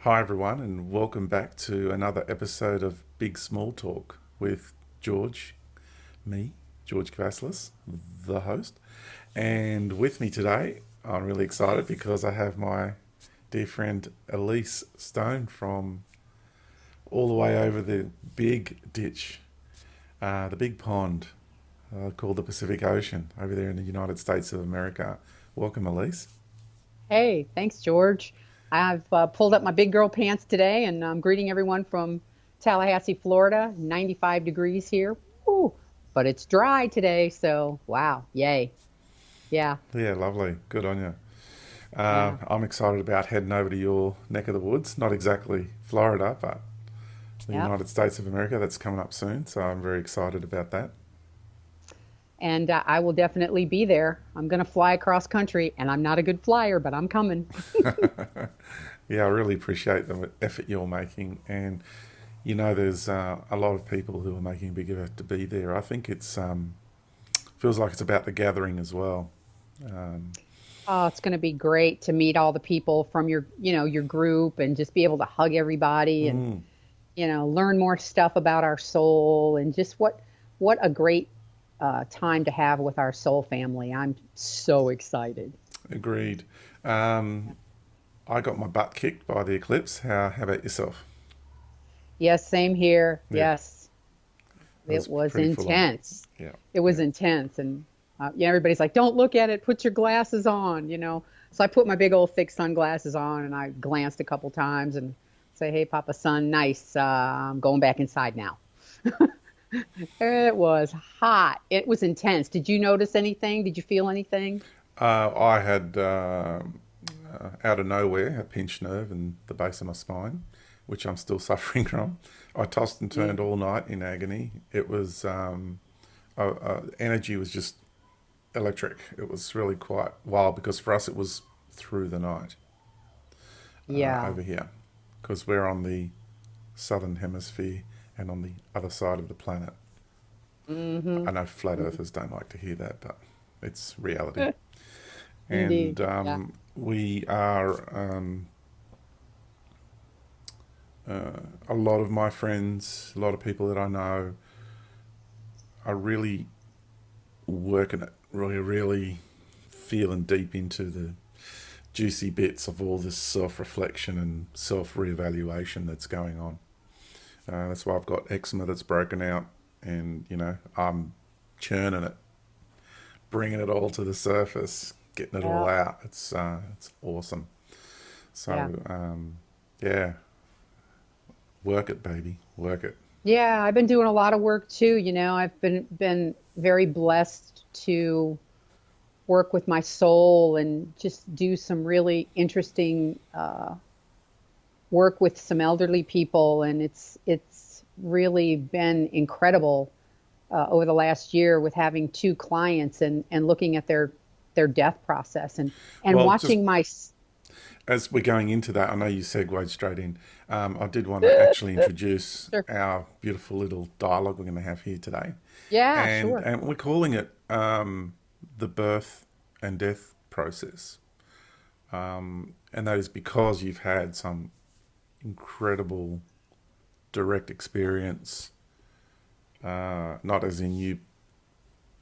Hi, everyone, and welcome back to another episode of Big Small Talk with George, me, George Kavassilas, the host. And with me today, I'm really excited because I have my dear friend Elise Stone from all the way over the big ditch, the big pond called the Pacific Ocean over there in the United States of America. Welcome, Elise. Hey, thanks, George. I've pulled up my big girl pants today and I'm greeting everyone from Tallahassee, Florida. 95 degrees here. Woo, but it's dry today, so wow, yay. Yeah, Yeah, lovely. Good on you. yeah. I'm excited about heading over to your neck of the woods. Not exactly Florida, but the Yep. United States of America. That's coming up soon, so I'm very excited about that. And I will definitely be there. I'm going to fly across country, and I'm not a good flyer, but I'm coming. Yeah, I really appreciate the effort you're making, and there's a lot of people who are making a big effort to be there. I think it's feels like it's about the gathering as well. Um, Oh, it's going to be great to meet all the people from your group and just be able to hug everybody and mm, learn more stuff about our soul and just what a great time to have with our soul family. I'm so excited. Agreed. Um, I got my butt kicked by the eclipse. How about yourself? Yes, same here. Yeah, Yes, it it was was pretty full on. intense. Yeah, It yeah. was intense, and everybody's like, "Don't look at it. Put your glasses on." So I put my big old thick sunglasses on, and I glanced a couple times and say, "Hey, Papa, Son, nice. I'm going back inside now." It was hot. It was intense. Did you notice anything? Did you feel anything? I had, out of nowhere, a pinched nerve in the base of my spine, which I'm still suffering from. I tossed and Yeah. turned all night in agony. It was, energy was just electric. It was really quite wild because for us it was through the night Yeah. over here because we're on the southern hemisphere and on the other side of the planet. Mm-hmm. I know flat earthers don't like to hear that, but it's reality. Indeed. And Yeah. we are a lot of my friends, a lot of people that I know are really working it, really feeling deep into the juicy bits of all this self reflection and self reevaluation that's going on. That's why I've got eczema that's broken out, and I'm churning it, bringing it all to the surface, getting it all Yeah. out. It's awesome. Yeah. So yeah, work it, baby, work it. Yeah, I've been doing a lot of work too. I've been very blessed to work with my soul and just do some really interesting work with some elderly people, and it's really been incredible over the last year with having two clients and looking at their death process and Well, just watching my as we're going into that, I know you segued straight in. I did want to actually introduce Sure. our beautiful little dialogue we're going to have here today, Yeah, and sure. and we're calling it the birth and death process, and that is because you've had some incredible direct experience, not as in you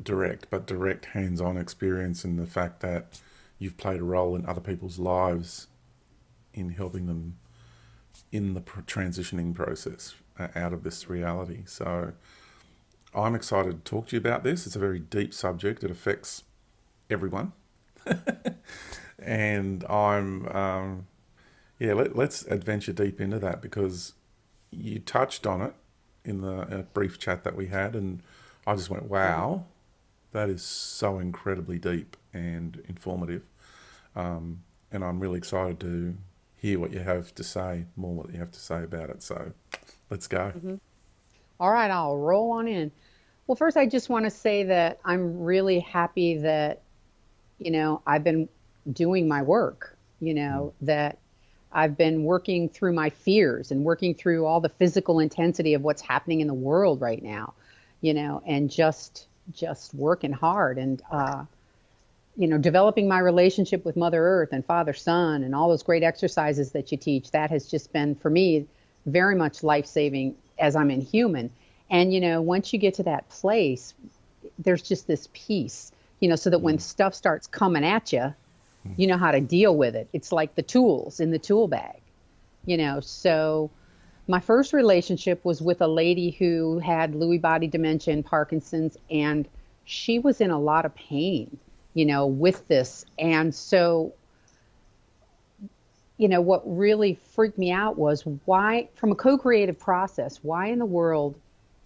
direct, but direct hands-on experience in the fact that you've played a role in other people's lives in helping them in the transitioning process out of this reality. So I'm excited to talk to you about this. It's a very deep subject. It affects everyone, and yeah. Let's adventure deep into that because you touched on it in the brief chat that we had, and I just went, Mhm. "Wow, that is so incredibly deep and informative." And I'm really excited to hear what you have to say, more what you have to say about it. So let's go. Mhm. All right, I'll roll on in. Well, first, I just want to say that I'm really happy that, I've been doing my work, Mm. that I've been working through my fears and working through all the physical intensity of what's happening in the world right now, and just working hard. And developing my relationship with Mother Earth and Father Sun and all those great exercises that you teach, that has just been for me very much life saving as I'm in human. And, once you get to that place, there's just this peace, so that when stuff starts coming at you, you know how to deal with it. It's like the tools in the tool bag, So my first relationship was with a lady who had Lewy body dementia and Parkinson's, and she was in a lot of pain, with this. And so, what really freaked me out was why, from a co-creative process, why in the world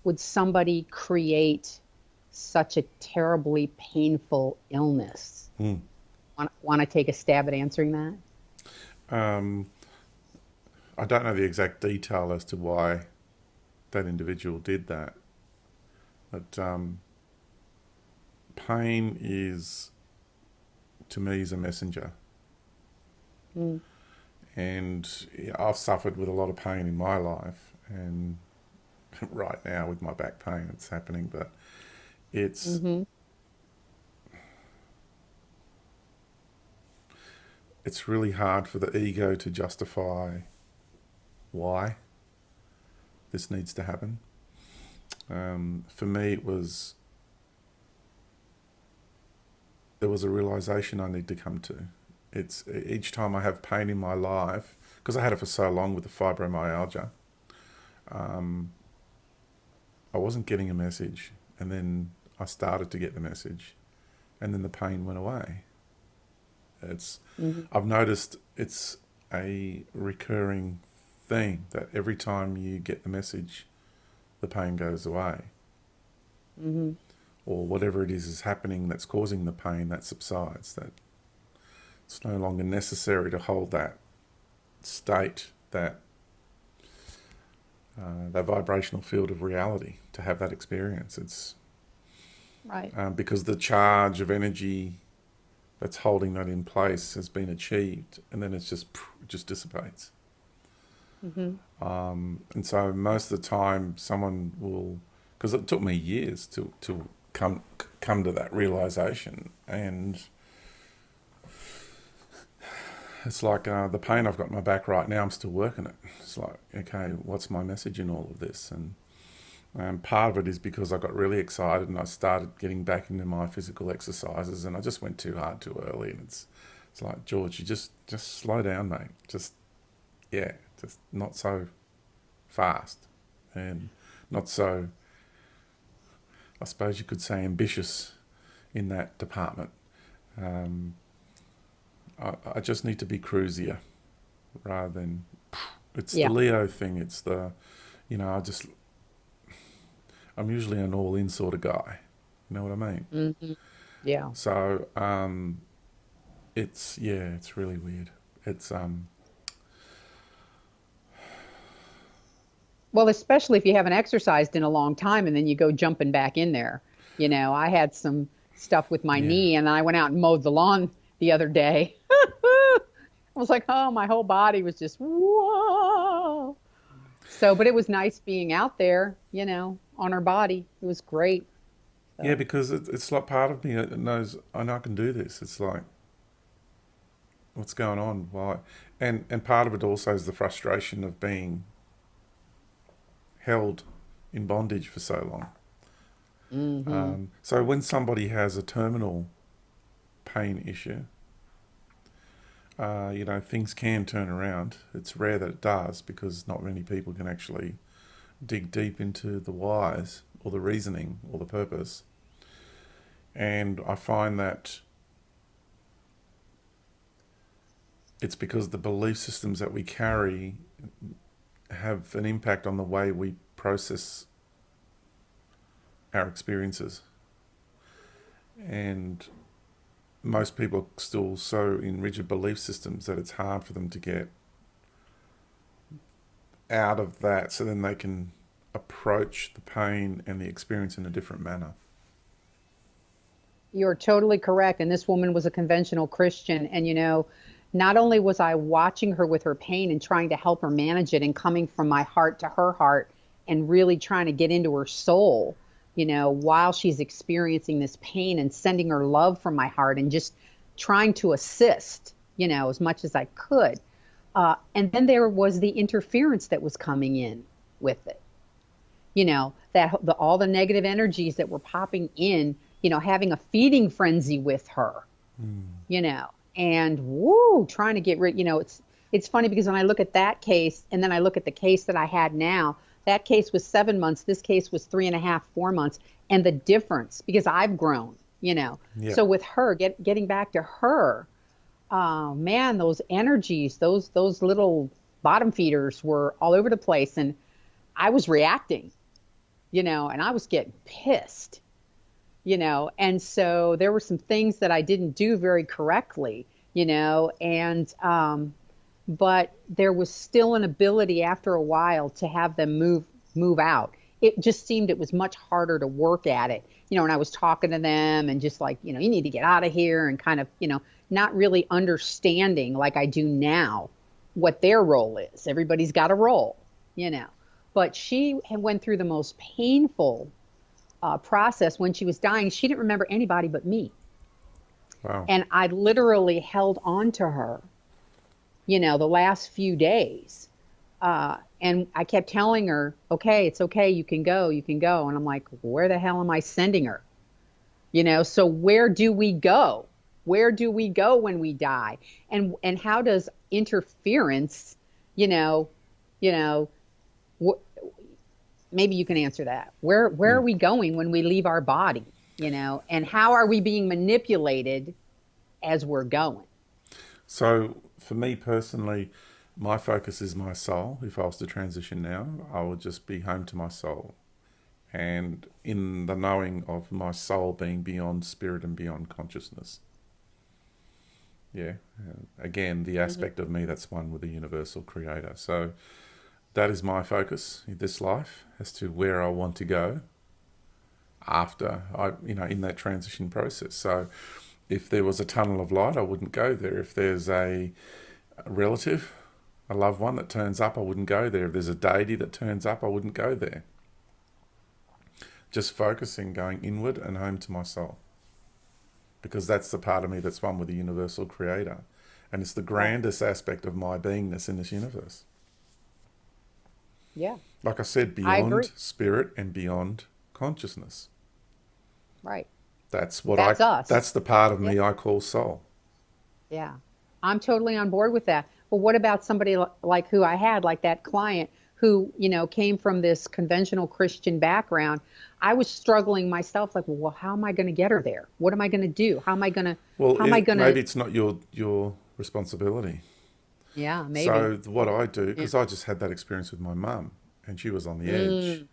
would somebody create such a terribly painful illness? Want to take a stab at answering that? Um, I don't know the exact detail as to why that individual did that, but pain is, to me, is a messenger. Mm. And I've suffered with a lot of pain in my life, and right now with my back pain, it's happening. But it's Mm-hmm. it's really hard for the ego to justify why this needs to happen. For me, there was a realization I need to come to. It's each time I have pain in my life, because I had it for so long with the fibromyalgia. I wasn't getting a message, and then I started to get the message, and then the pain went away. It's Mm-hmm. I've noticed it's a recurring thing that every time you get the message, the pain goes away, Mm-hmm. or whatever it is happening that's causing the pain, that subsides. That it's no longer necessary to hold that state, that vibrational field of reality to have that experience. It's Right. because the charge of energy that's holding that in place has been achieved, and then it just dissipates. Mm-hmm. And so most of the time, someone will, because it took me years to come to that realization, and it's like the pain I've got in my back right now. I'm still working it. It's like, okay, what's my message in all of this? And part of it is because I got really excited and I started getting back into my physical exercises, and I just went too hard too early. And it's like, George, you just slow down, mate. Just not so fast, and not so, I suppose you could say, ambitious in that department. Um, I just need to be cruisier rather than, it's the Yeah. Leo thing. It's the, I'm usually an all in sort of guy. You know what I mean? Mm-hmm. Yeah. So it's really weird. It's Well, especially if you haven't exercised in a long time and then you go jumping back in there. I had some stuff with my yeah, knee and I went out and mowed the lawn the other day. I was like, oh, my whole body was just, whoa. So, but it was nice being out there, on our body. It was great. yeah, So, because it's like part of me that knows I know I can do this. It's like, what's going on? Why? And part of it also is the frustration of being held in bondage for so long. mm-hmm. So when somebody has a terminal pain issue, things can turn around. It's rare that it does because not many people can actually dig deep into the whys or the reasoning or the purpose. And I find that it's because the belief systems that we carry have an impact on the way we process our experiences. And most people are still so in rigid belief systems that it's hard for them to get out of that, so then they can approach the pain and the experience in a different manner. You're totally correct. And this woman was a conventional Christian. And, not only was I watching her with her pain and trying to help her manage it and coming from my heart to her heart and really trying to get into her soul, while she's experiencing this pain, and sending her love from my heart and just trying to assist, as much as I could. And then there was the interference that was coming in with it, all the negative energies that were popping in, having a feeding frenzy with her, you know, and woo, trying to get rid, it's funny because when I look at that case and then I look at the case that I had now, that case was 7 months, this case was 3.5, 4 months, and the difference because I've grown, Yeah. so with her, getting back to her, oh man, those energies, those little bottom feeders were all over the place, and I was reacting, and I was getting pissed, and so there were some things that I didn't do very correctly, and but there was still an ability after a while to have them move out. It just seemed it was much harder to work at it, and I was talking to them and just like, you need to get out of here, and kind of, not really understanding like I do now what their role is. Everybody's got a role, you know. But she had went through the most painful process when she was dying. She didn't remember anybody but me. Wow. And I literally held on to her, the last few days. And I kept telling her, okay, it's okay. You can go. You can go. And I'm like, where the hell am I sending her? So where do we go? Where do we go when we die? And how does interference, you know, wh- maybe you can answer that. Where are we going when we leave our body? And how are we being manipulated as we're going? So for me personally, my focus is my soul. If I was to transition now, I would just be home to my soul. And in the knowing of my soul being beyond spirit and beyond consciousness. Yeah. Again, the Hmm. aspect of me that's one with the universal creator. So that is my focus in this life as to where I want to go after in that transition process. So if there was a tunnel of light, I wouldn't go there. If there's a relative, a loved one that turns up, I wouldn't go there. If there's a deity that turns up, I wouldn't go there. Just focusing, going inward and home to my soul. Because that's the part of me that's one with the universal creator. And it's the Right. grandest aspect of my beingness in this universe. Yeah. Like I said, I agree. beyond spirit and beyond consciousness. Right. That's That's us. that's the part of Yeah. me I call soul. Yeah. I'm totally on board with that. But what about somebody like who I had, like that client who, came from this conventional Christian background? I was struggling myself, like, well, how am I going to get her there? What am I going to do? Well, How am I going to, maybe it's not your responsibility. yeah, maybe. So what I do, Yeah. because I just had that experience with my mum, and she was on the edge,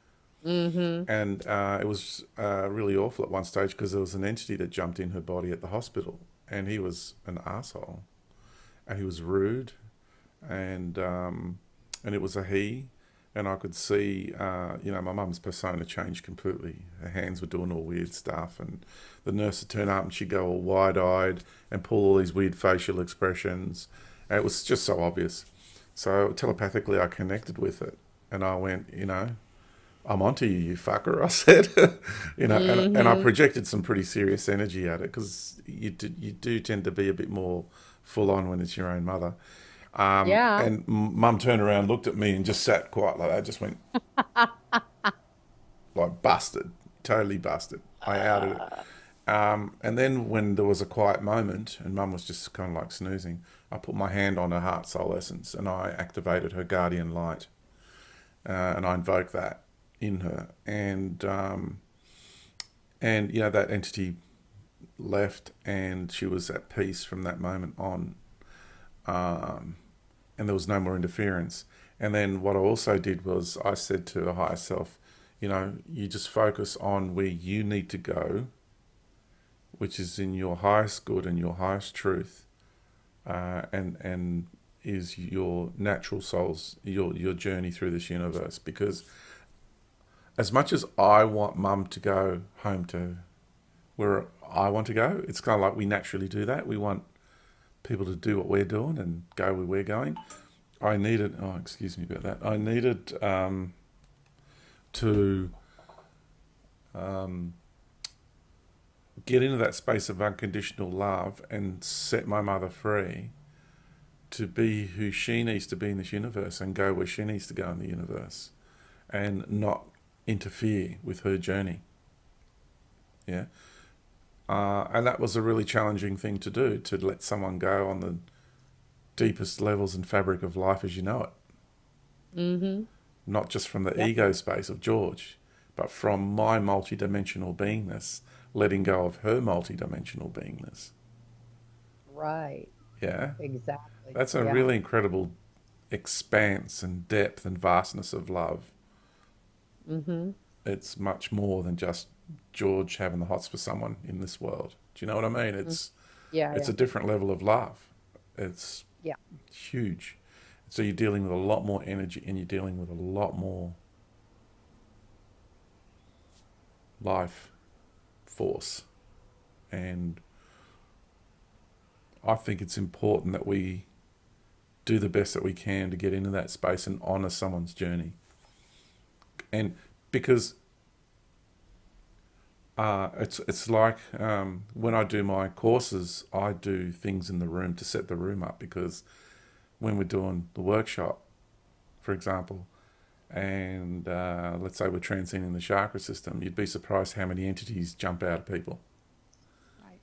Mm, mm-hmm. and it was really awful at one stage because there was an entity that jumped in her body at the hospital, and he was an asshole, and he was rude, and it was a he, and I could see, my mum's persona changed completely. Her hands were doing all weird stuff, and the nurse would turn up and she'd go all wide-eyed and pull all these weird facial expressions, and it was just so obvious. So telepathically, I connected with it, and I went, I'm onto you, you fucker. I said, and I Mm-hmm. projected some pretty serious energy at it because you do tend to be a bit more full on when it's your own mother. Yeah. And mum turned around, looked at me, and just sat quiet like that. Just went like busted, totally busted. I outed it. Uh, And then when there was a quiet moment and mum was just kind of like snoozing, I put my hand on her heart soul essence and I activated her guardian light. And I invoked that in her. And that entity left and she was at peace from that moment on. Um, and there was no more interference. And then what I also did was I said to a higher self, you just focus on where you need to go, which is in your highest good and your highest truth, and is your natural soul's your journey through this universe. Because as much as I want mum to go home to where I want to go, it's kind of like we naturally do that. We want people to do what we're doing and go where we're going. I needed, oh, excuse me about that. I needed to get into that space of unconditional love and set my mother free to be who she needs to be in this universe and go where she needs to go in the universe and not interfere with her journey. Yeah. And that was a really challenging thing to do, to let someone go on the deepest levels and fabric of life as you know it. Mm-hmm. Not just from the Yep. ego space of George, but from my multidimensional beingness, letting go of her multidimensional beingness. Right. Yeah. Exactly. That's a Yeah. really incredible expanse and depth and vastness of love. Mm-hmm. It's much more than just George having the hots for someone in this world. Do you know what I mean? Mm. It's Yeah. it's Yeah. a different level of love. It's Yeah. huge. So you're dealing with a lot more energy and you're dealing with a lot more life force. And I think it's important that we do the best that we can to get into that space and honor someone's journey. And because it's like when I do my courses, I do things in the room to set the room up. Because when we're doing the workshop, for example, and let's say we're transcending the chakra system, you'd be surprised how many entities jump out of people. Right.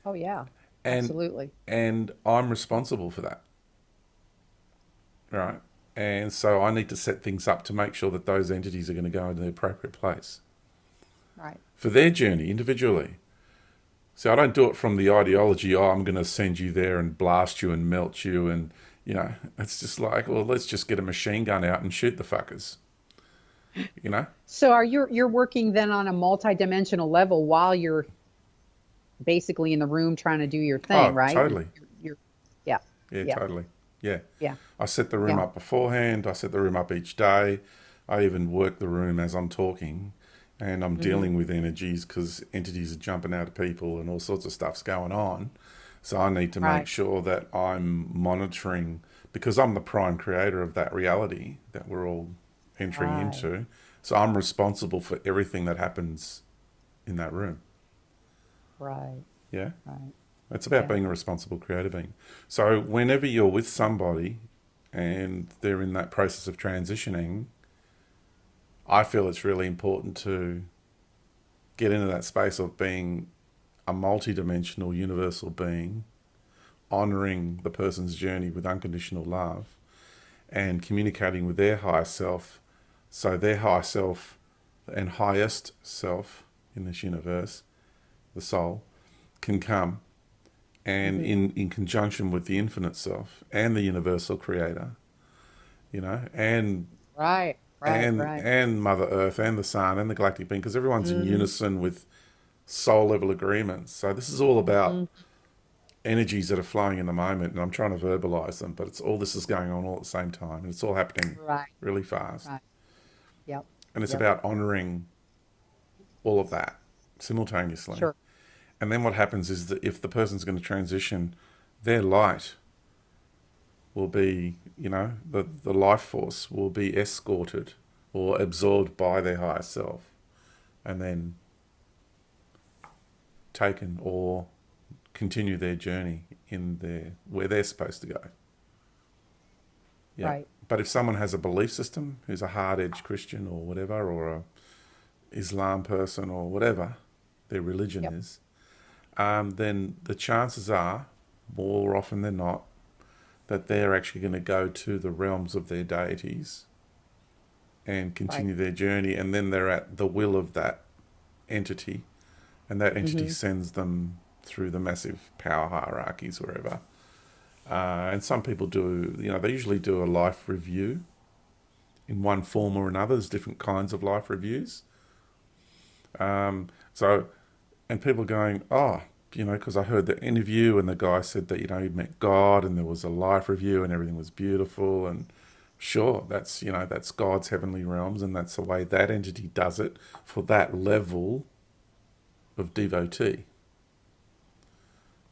Oh, yeah. And Absolutely. and I'm responsible for that, right? And so I need to set things up to make sure that those entities are going to go into the appropriate place Right. for their journey individually. So I don't do it from the ideology, oh, I'm going to send you there and blast you and melt you. And, it's just like, well, let's just get a machine gun out and shoot the fuckers, you know? So are you're working then on a multidimensional level while you're basically in the room trying to do your thing, Oh, right? totally. You're yeah. Yeah, Yeah. totally. Yeah. Yeah. I set the room Yeah. up beforehand. I set the room up each day. I even work the room as I'm talking, and I'm Mm-hmm. dealing with energies because entities are jumping out of people and all sorts of stuff's going on. So I need to make Right. sure that I'm monitoring because I'm the prime creator of that reality that we're all entering Right. into. So I'm responsible for everything that happens in that room. Right. Yeah. Right. It's about Yeah. being a responsible creator being. So whenever you're with somebody and they're in that process of transitioning, I feel it's really important to get into that space of being a multidimensional universal being, honoring the person's journey with unconditional love and communicating with their higher self. So their higher self and highest self in this universe, the soul, can come and Mm-hmm. in conjunction with the infinite self and the universal creator, and Right. Right. and Right. and Mother Earth and the Sun and the galactic being, because everyone's in Mm-hmm. unison with soul level agreements. So this is all about Mm-hmm. energies that are flowing in the moment, and I'm trying to verbalize them, but it's all this is going on all at the same time, and it's all happening Right. really fast. Right. Yep. And it's Yep. about honoring all of that simultaneously. Sure. And then what happens is that if the person's going to transition, their light will be, the life force will be escorted or absorbed by their higher self and then taken or continue their journey in their where they're supposed to go. Yeah. Right. But if someone has a belief system who's a hard edged Christian or whatever, or a Islam person or whatever their religion Yep. is, then the chances are, more often than not, that they're actually going to go to the realms of their deities and Right. continue their journey, and then they're at the will of that entity, and that entity Mm-hmm. sends them through the massive power hierarchies wherever. And some people do, they usually do a life review in one form or another. There's different kinds of life reviews. So, and people going, oh, because I heard the interview and the guy said that, he'd met God and there was a life review and everything was beautiful. And sure, that's God's heavenly realms and that's the way that entity does it for that level of devotee.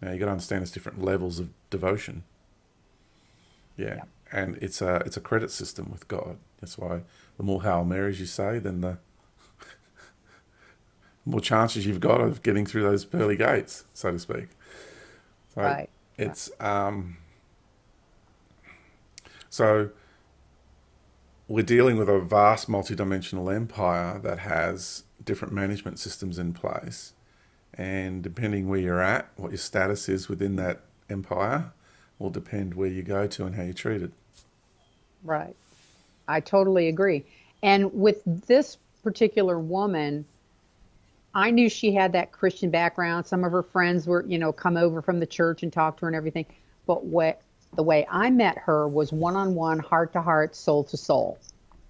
Now, you got to understand there's different levels of devotion. Yeah. Yep. And it's a credit system with God. That's why the more Hail Marys you say, then more chances you've got of getting through those pearly gates, so to speak. So Right. Right. it's so we're dealing with a vast multidimensional empire that has different management systems in place, and depending where you're at, what your status is within that empire, will depend where you go to and how you're treated. Right. I totally agree. And with this particular woman, I knew she had that Christian background. Some of her friends were, come over from the church and talk to her and everything. But the way I met her was one on one, heart to heart, soul to soul.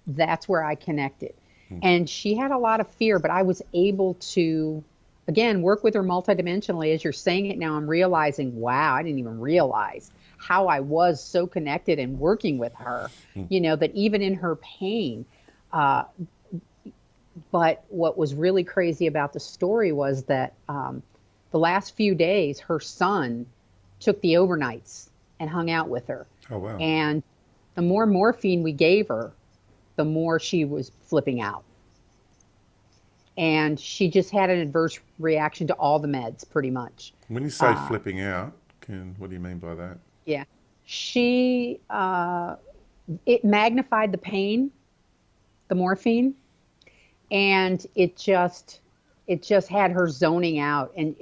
That's where I connected. And she had a lot of fear, but I was able to, again, work with her multidimensionally. As you're saying it now, I'm realizing, wow, I didn't even realize how I was so connected and working with her, that even in her pain, uh, but what was really crazy about the story was that the last few days, her son took the overnights and hung out with her. Oh wow! And the more morphine we gave her, the more she was flipping out. And she just had an adverse reaction to all the meds, pretty much. When you say Uh, flipping out, what do you mean by that? yeah. She, it magnified the pain, the morphine, and it just had her zoning out, and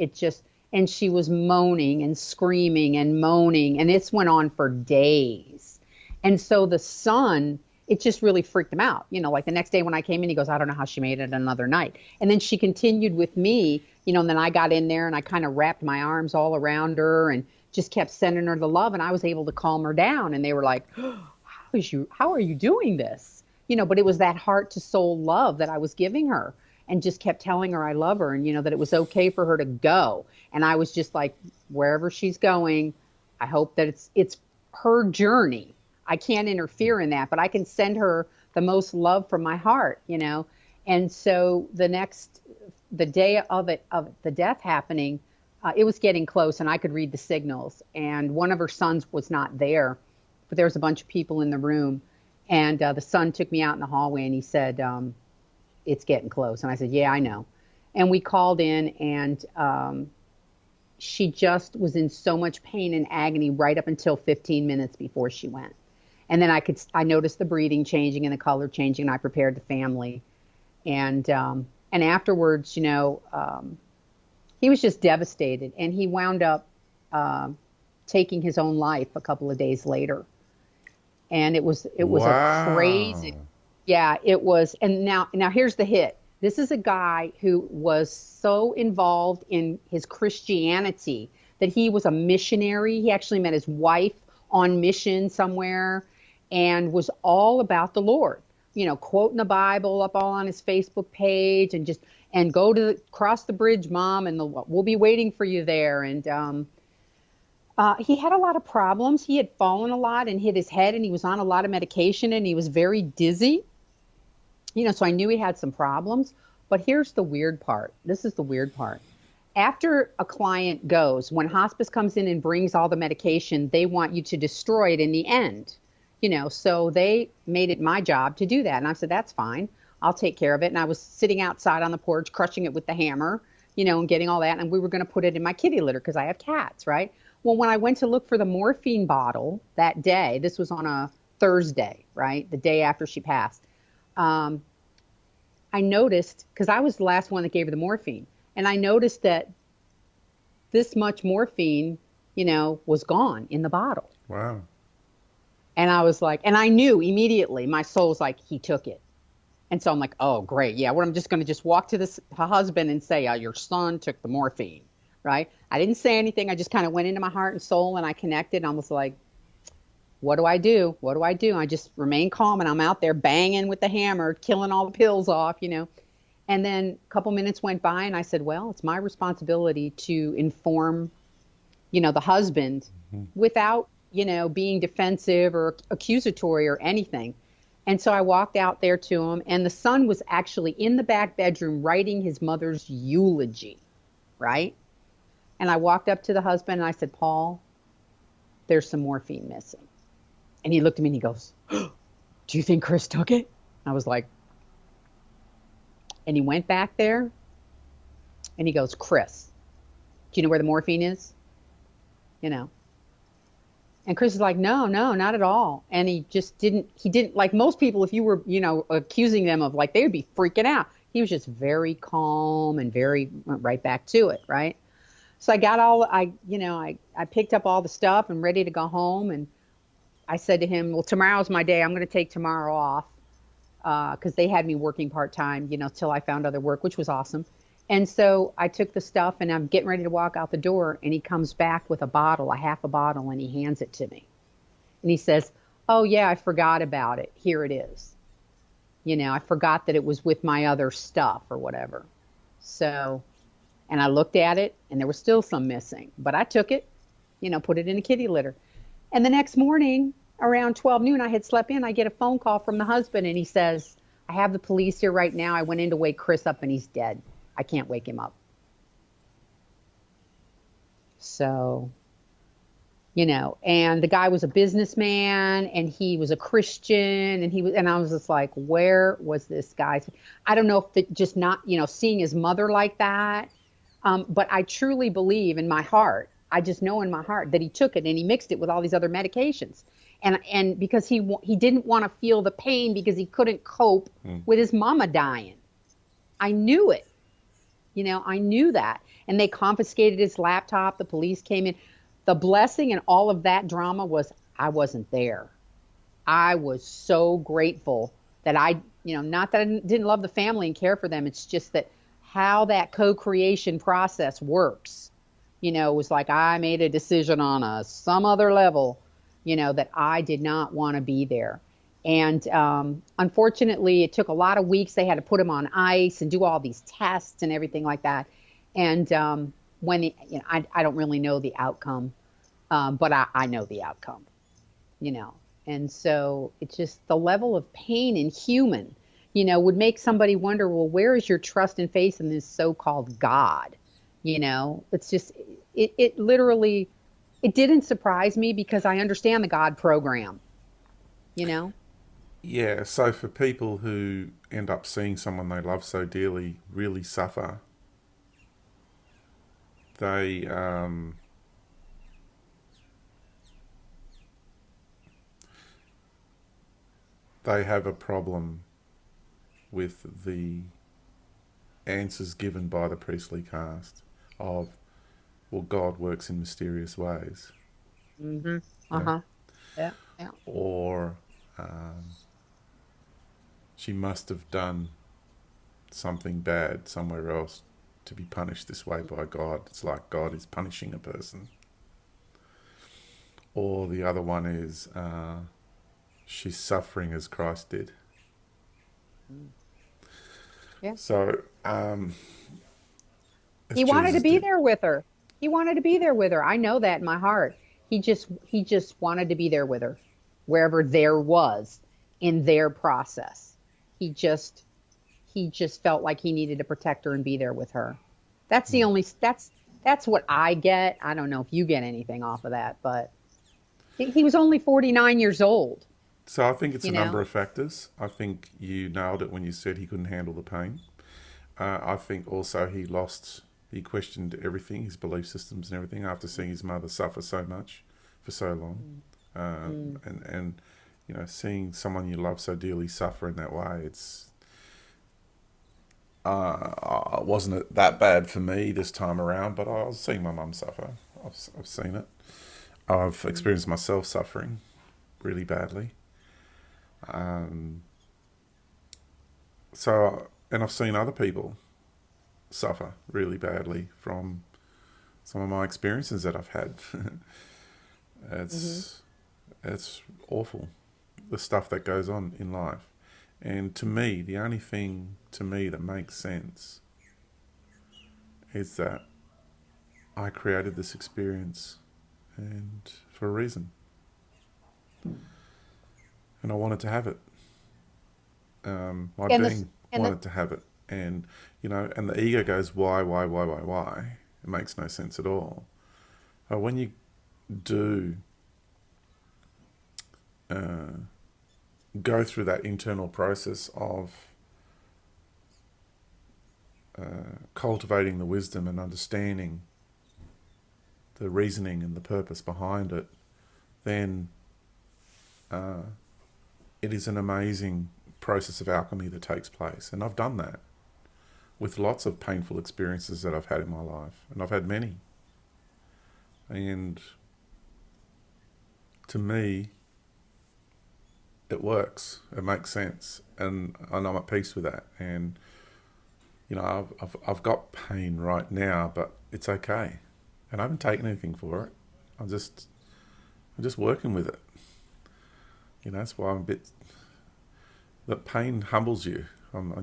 and she was moaning and screaming and moaning, and this went on for days. And so the son, it just really freaked him out, like the next day when I came in, he goes, I don't know how she made it another night. And then she continued with me, and then I got in there and I kind of wrapped my arms all around her and just kept sending her the love, and I was able to calm her down. And they were like, how are you doing this? But it was that heart to soul love that I was giving her, and just kept telling her I love her, and that it was okay for her to go. And I was just like, wherever she's going, I hope that it's her journey. I can't interfere in that, but I can send her the most love from my heart. And so the day of the death happening, it was getting close, and I could read the signals. And one of her sons was not there, but there was a bunch of people in the room. And the son took me out in the hallway, and he said, it's getting close. And I said, yeah, I know. And we called in, and she just was in so much pain and agony right up until 15 minutes before she went. And then I noticed the breathing changing and the color changing, and I prepared the family. And afterwards, he was just devastated, and he wound up taking his own life a couple of days later. And it was a crazy, Wow. yeah, it was. And now here's the hit. This is a guy who was so involved in his Christianity that he was a missionary. He actually met his wife on mission somewhere, and was all about the Lord, quoting the Bible up all on his Facebook page, and go to cross the bridge, mom, and we'll be waiting for you there. And he had a lot of problems. He had fallen a lot and hit his head, and he was on a lot of medication, and he was very dizzy. So I knew he had some problems. But here's the weird part. This is the weird part. After a client goes, when hospice comes in and brings all the medication, they want you to destroy it in the end. So they made it my job to do that. And I said, that's fine. I'll take care of it. And I was sitting outside on the porch, crushing it with the hammer, and getting all that. And we were going to put it in my kitty litter because I have cats, right? Well, when I went to look for the morphine bottle that day, this was on a Thursday, right? The day after she passed. I noticed, because I was the last one that gave her the morphine, and I noticed that this much morphine, was gone in the bottle. Wow. And I was like, and I knew immediately, my soul's like, he took it. And so I'm like, oh, great. Yeah, well, I'm just going to just walk to this husband and say, your son took the morphine, right? I didn't say anything. I just kind of went into my heart and soul, and I connected, and almost like, what do I do? What do I do? I just remain calm, and I'm out there banging with the hammer, killing all the pills off. And then a couple minutes went by, and I said, well, it's my responsibility to inform, the husband without, being defensive or accusatory or anything. And so I walked out there to him, and the son was actually in the back bedroom writing his mother's eulogy, right? And I walked up to the husband, and I said, Paul, there's some morphine missing. And he looked at me and he goes, do you think Chris took it? I was like, and he went back there And he goes, Chris, do you know where the morphine is? You know, and Chris is like, no, no, not at all. And he didn't, like most people, if you were, accusing them of like, they would be freaking out. He was just very calm and very went right back to it. Right. So I got all, I picked up all the stuff and ready to go home. And I said to him, well, tomorrow's my day. I'm going to take tomorrow off. Because they had me working part time, till I found other work, which was awesome. And so I took the stuff and I'm getting ready to walk out the door. And he comes back with a bottle, a half a bottle, and he hands it to me. And he says, oh, yeah, I forgot about it. Here it is. I forgot that it was with my other stuff or whatever. So, and I looked at it and there was still some missing, but I took it, put it in a kitty litter. And the next morning, around 12 noon, I had slept in. I get a phone call from the husband, and he says, I have the police here right now. I went in to wake Chris up, and he's dead. I can't wake him up. So, and the guy was a businessman, and he was a Christian, and I was just like, where was this guy? I don't know if just not, seeing his mother like that. But I truly believe in my heart, I just know in my heart that he took it and he mixed it with all these other medications. And because he didn't want to feel the pain because he couldn't cope with his mama dying. I knew it. I knew that. And they confiscated his laptop. The police came in. The blessing and all of that drama was I wasn't there. I was so grateful that not that I didn't love the family and care for them. It's just that how that co-creation process works, was like I made a decision on some other level, that I did not want to be there. And unfortunately, it took a lot of weeks. They had to put him on ice and do all these tests and everything like that. And I don't really know the outcome, but I know the outcome, And so it's just the level of pain in human, would make somebody wonder, well, where is your trust and faith in this so-called God? It's just, it literally, it didn't surprise me because I understand the God program, you know? Yeah, so for people who end up seeing someone they love so dearly really suffer, they they have a problem with the answers given by the priestly caste of, well, God works in mysterious ways, Mm-hmm. you know, Uh-huh. Yeah. Yeah. or um, she must have done something bad somewhere else to be punished this way by God. It's like God is punishing a person. Or the other one is she's suffering as Christ did. Yeah. So, as He wanted to Jesus be did. there with her. He wanted to be there with her. I know that in my heart. He just wanted to be there with her, wherever there was in their process. He just he just felt like he needed to protect her and be there with her. That's what I get. I don't know if you get anything off of that, but he was only 49 years old, So I think it's a you number know. of factors. I think you nailed it when you said he couldn't handle the pain. I think also he questioned everything, his belief systems and everything, after seeing his mother suffer so much for so long. Mm, Uh, mm, and seeing someone you love so dearly suffer in that way, wasn't it that bad for me this time around, but I was seeing my mum suffer. I've seen it. I've mm, experienced myself suffering really badly. Um, and I've seen other people suffer really badly from some of my experiences that I've had. mhm. it's it's awful, the stuff that goes on in life. And to me, the only thing to me that makes sense is that I created this experience and for a reason. And I wanted to have it. My And this being and the wanted to have it. And, and the ego goes, why? It makes no sense at all. But when you do uh, go through that internal process of cultivating the wisdom and understanding the reasoning and the purpose behind it, then uh, it is an amazing process of alchemy that takes place. And I've done that with lots of painful experiences that I've had in my life, and I've had many. And to me, it works. It makes sense, and I'm at peace with that. And you know, I've got pain right now, but it's okay, and I haven't taken anything for it. I'm just working with it. You know, that's why I'm a bit. That pain humbles you.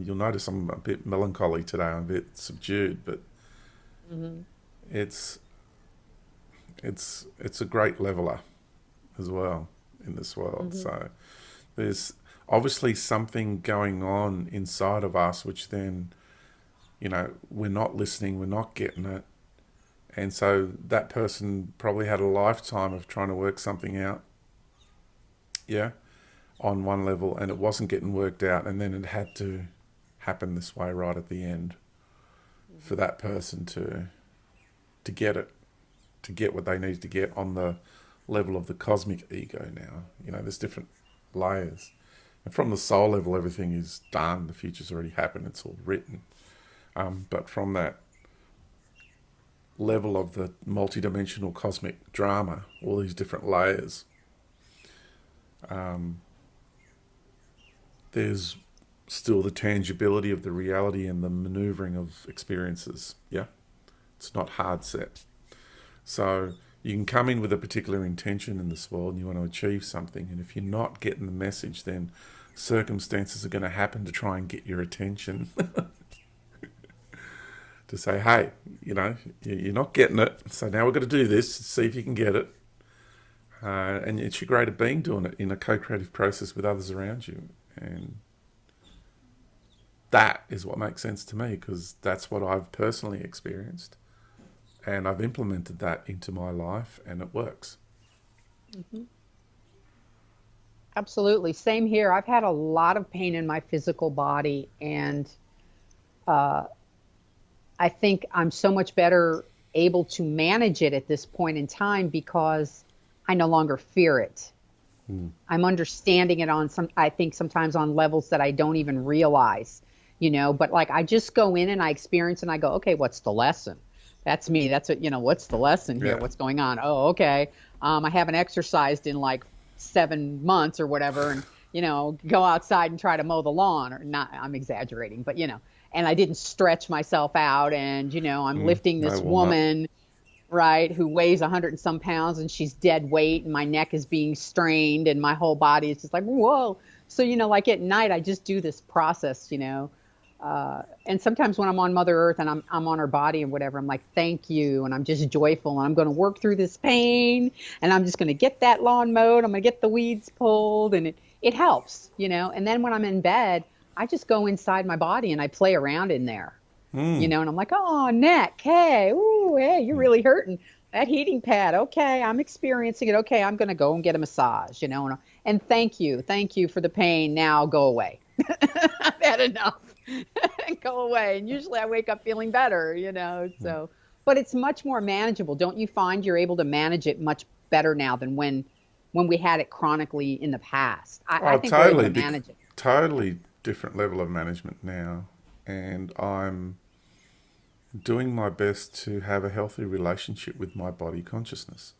You'll notice I'm a bit melancholy today. I'm a bit subdued, but Hmm. it's it's a great leveler as well in this world. Hmm. So there's obviously something going on inside of us, which then, you know, we're not listening, we're not getting it. And so that person probably had a lifetime of trying to work something out, yeah, on one level, and it wasn't getting worked out. And then it had to happen this way right at the end for Hmm. that person to get it, to get what they need to get on the level of the cosmic ego now. You know, there's different layers. And from the soul level, everything is done. The future's already happened. It's all written. But from that level of the multidimensional cosmic drama, all these different layers, um, there's still the tangibility of the reality and the maneuvering of experiences. Yeah, it's not hard set. So you can come in with a particular intention in this world and you want to achieve something. And if you're not getting the message, then circumstances are going to happen to try and get your attention to say, hey, you know, you're not getting it. So now we're going to do this, see if you can get it. And it's your greater being doing it in a co-creative process with others around you. And that is what makes sense to me because that's what I've personally experienced. And I've implemented that into my life and it works. Hmm. Absolutely. Same here. I've had a lot of pain in my physical body, and uh, I think I'm so much better able to manage it at this point in time because I no longer fear it. Mm. I'm understanding it on some, I think sometimes on levels that I don't even realize, but like I just go in and I experience and I go, okay, what's the lesson? That's me. That's what, what's the lesson here? Yeah. What's going on? Oh, okay. I haven't exercised in like 7 months or whatever. And, go outside and try to mow the lawn or not. I'm exaggerating, but, and I didn't stretch myself out. And, I'm Mm. lifting No this warm up. woman, right, who weighs 100 and some pounds and she's dead weight and my neck is being strained and my whole body is just like, whoa. So, like at night, I just do this process, and sometimes when I'm on Mother Earth and I'm on her body and whatever, I'm like, thank you. And I'm just joyful and I'm going to work through this pain and I'm just going to get that lawn mowed. I'm going to get the weeds pulled and it helps, And then when I'm in bed, I just go inside my body and I play around in there, Mm. and I'm like, oh, neck, hey, ooh, hey, you're really hurting. That heating pad, okay, I'm experiencing it. Okay, I'm gonna go and get a massage, and thank you for the pain. Now go away. I've had enough. Go away. And usually I wake up feeling better, So, but it's much more manageable. Don't you find you're able to manage it much better now than when we had it chronically in the past? I Oh, think we're able to totally. manage it. Totally different level of management now. And I'm doing my best to have a healthy relationship with my body consciousness.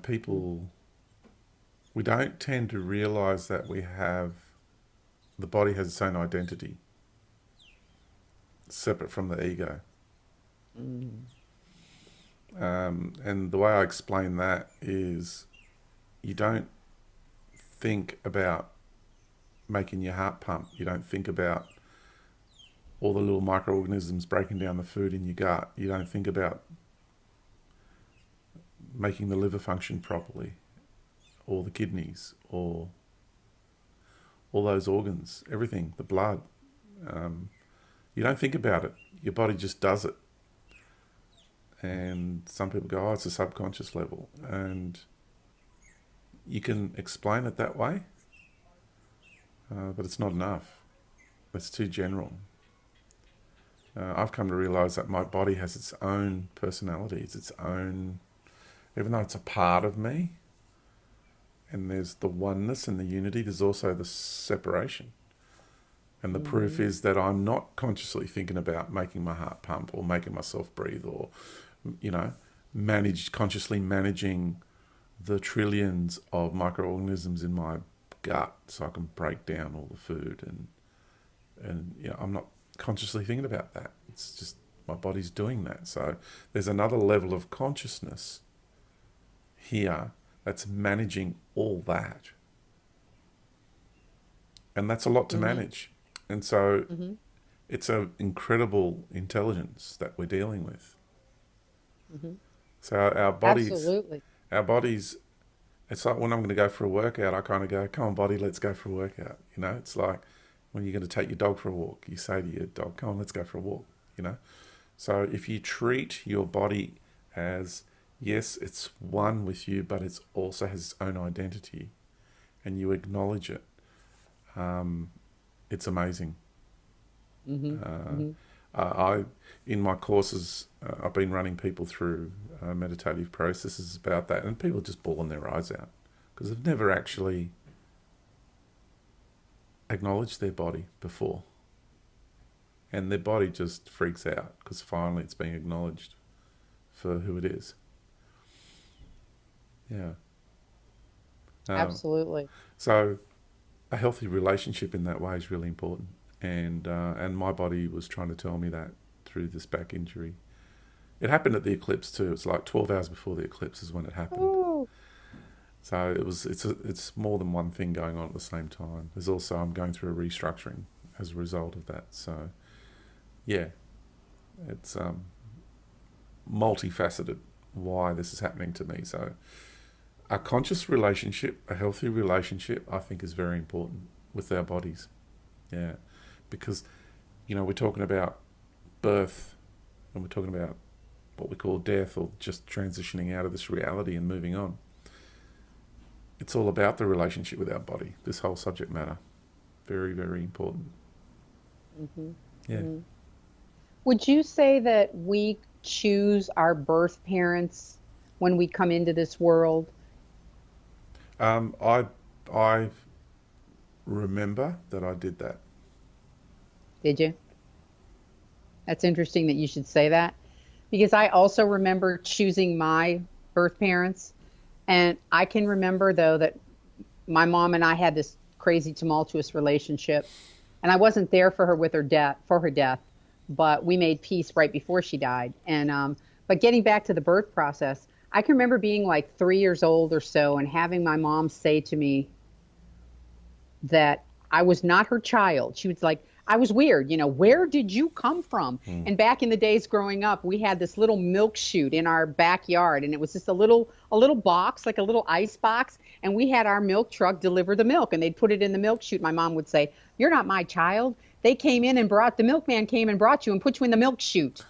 People, we don't tend to realize that the body has its own identity, separate from the ego. Mm-hmm. And the way I explain that is you don't think about making your heart pump. You don't think about all the little microorganisms breaking down the food in your gut. You don't think about making the liver function properly, or the kidneys, or all those organs, everything, the blood. Um, you don't think about it. Your body just does it. And some people go, oh, it's a subconscious level. And you can explain it that way, but it's not enough. It's too general. I've come to realize that my body has its own personality. It's its own, even though it's a part of me, and there's the oneness and the unity, there's also the separation. And the proof Hmm. is that I'm not consciously thinking about making my heart pump or making myself breathe or, you know, consciously managing the trillions of microorganisms in my gut so I can break down all the food and I'm not consciously thinking about that. It's just my body's doing that. So there's another level of consciousness here that's managing all that. And that's a lot to Hmm. manage. And so Hmm. it's an incredible intelligence that we're dealing with. Hmm. So Absolutely. our bodies, it's like when I'm going to go for a workout, I kind of go, come on, body, let's go for a workout. You know, it's like when you're going to take your dog for a walk, you say to your dog, come on, let's go for a walk, you know. So if you treat your body as, yes, it's one with you, but it also has its own identity, and you acknowledge it, um, it's amazing. Hmm. Uh, Hmm. I in my courses, I've been running people through meditative processes about that, and people just bawling their eyes out because they've never actually acknowledged their body before, and their body just freaks out because finally it's being acknowledged for who it is. Yeah. Um, Absolutely. so a healthy relationship in that way is really important, and my body was trying to tell me that through this back injury. It happened at the eclipse too. It's like 12 hours before the eclipse is when it happened. Oh. So it's more than one thing going on at the same time. There's also I'm going through a restructuring as a result of that. So yeah, it's multifaceted why this is happening to me. So a conscious relationship, a healthy relationship, I think is very important with our bodies. Yeah, because we're talking about birth and we're talking about what we call death or just transitioning out of this reality and moving on. It's all about the relationship with our body, this whole subject matter. Very, very important. Hmm. Yeah. Hmm. Would you say that we choose our birth parents when we come into this world? I I remember that I did that. Did you? That's interesting that you should say that because I also remember choosing my birth parents. And I can remember, though, that my mom and I had this crazy, tumultuous relationship. And I wasn't there for her with her death, for her death, but we made peace right before she died. And but getting back to the birth process, I can remember being like 3 years old or so and having my mom say to me that I was not her child. She was like, I was weird, where did you come from? Mm. And back in the days growing up, we had this little milk chute in our backyard and it was just a little box, like a little ice box, and we had our milk truck deliver the milk and they'd put it in the milk chute. My mom would say, "You're not my child. They came in and brought the milkman came and brought you and put you in the milk chute."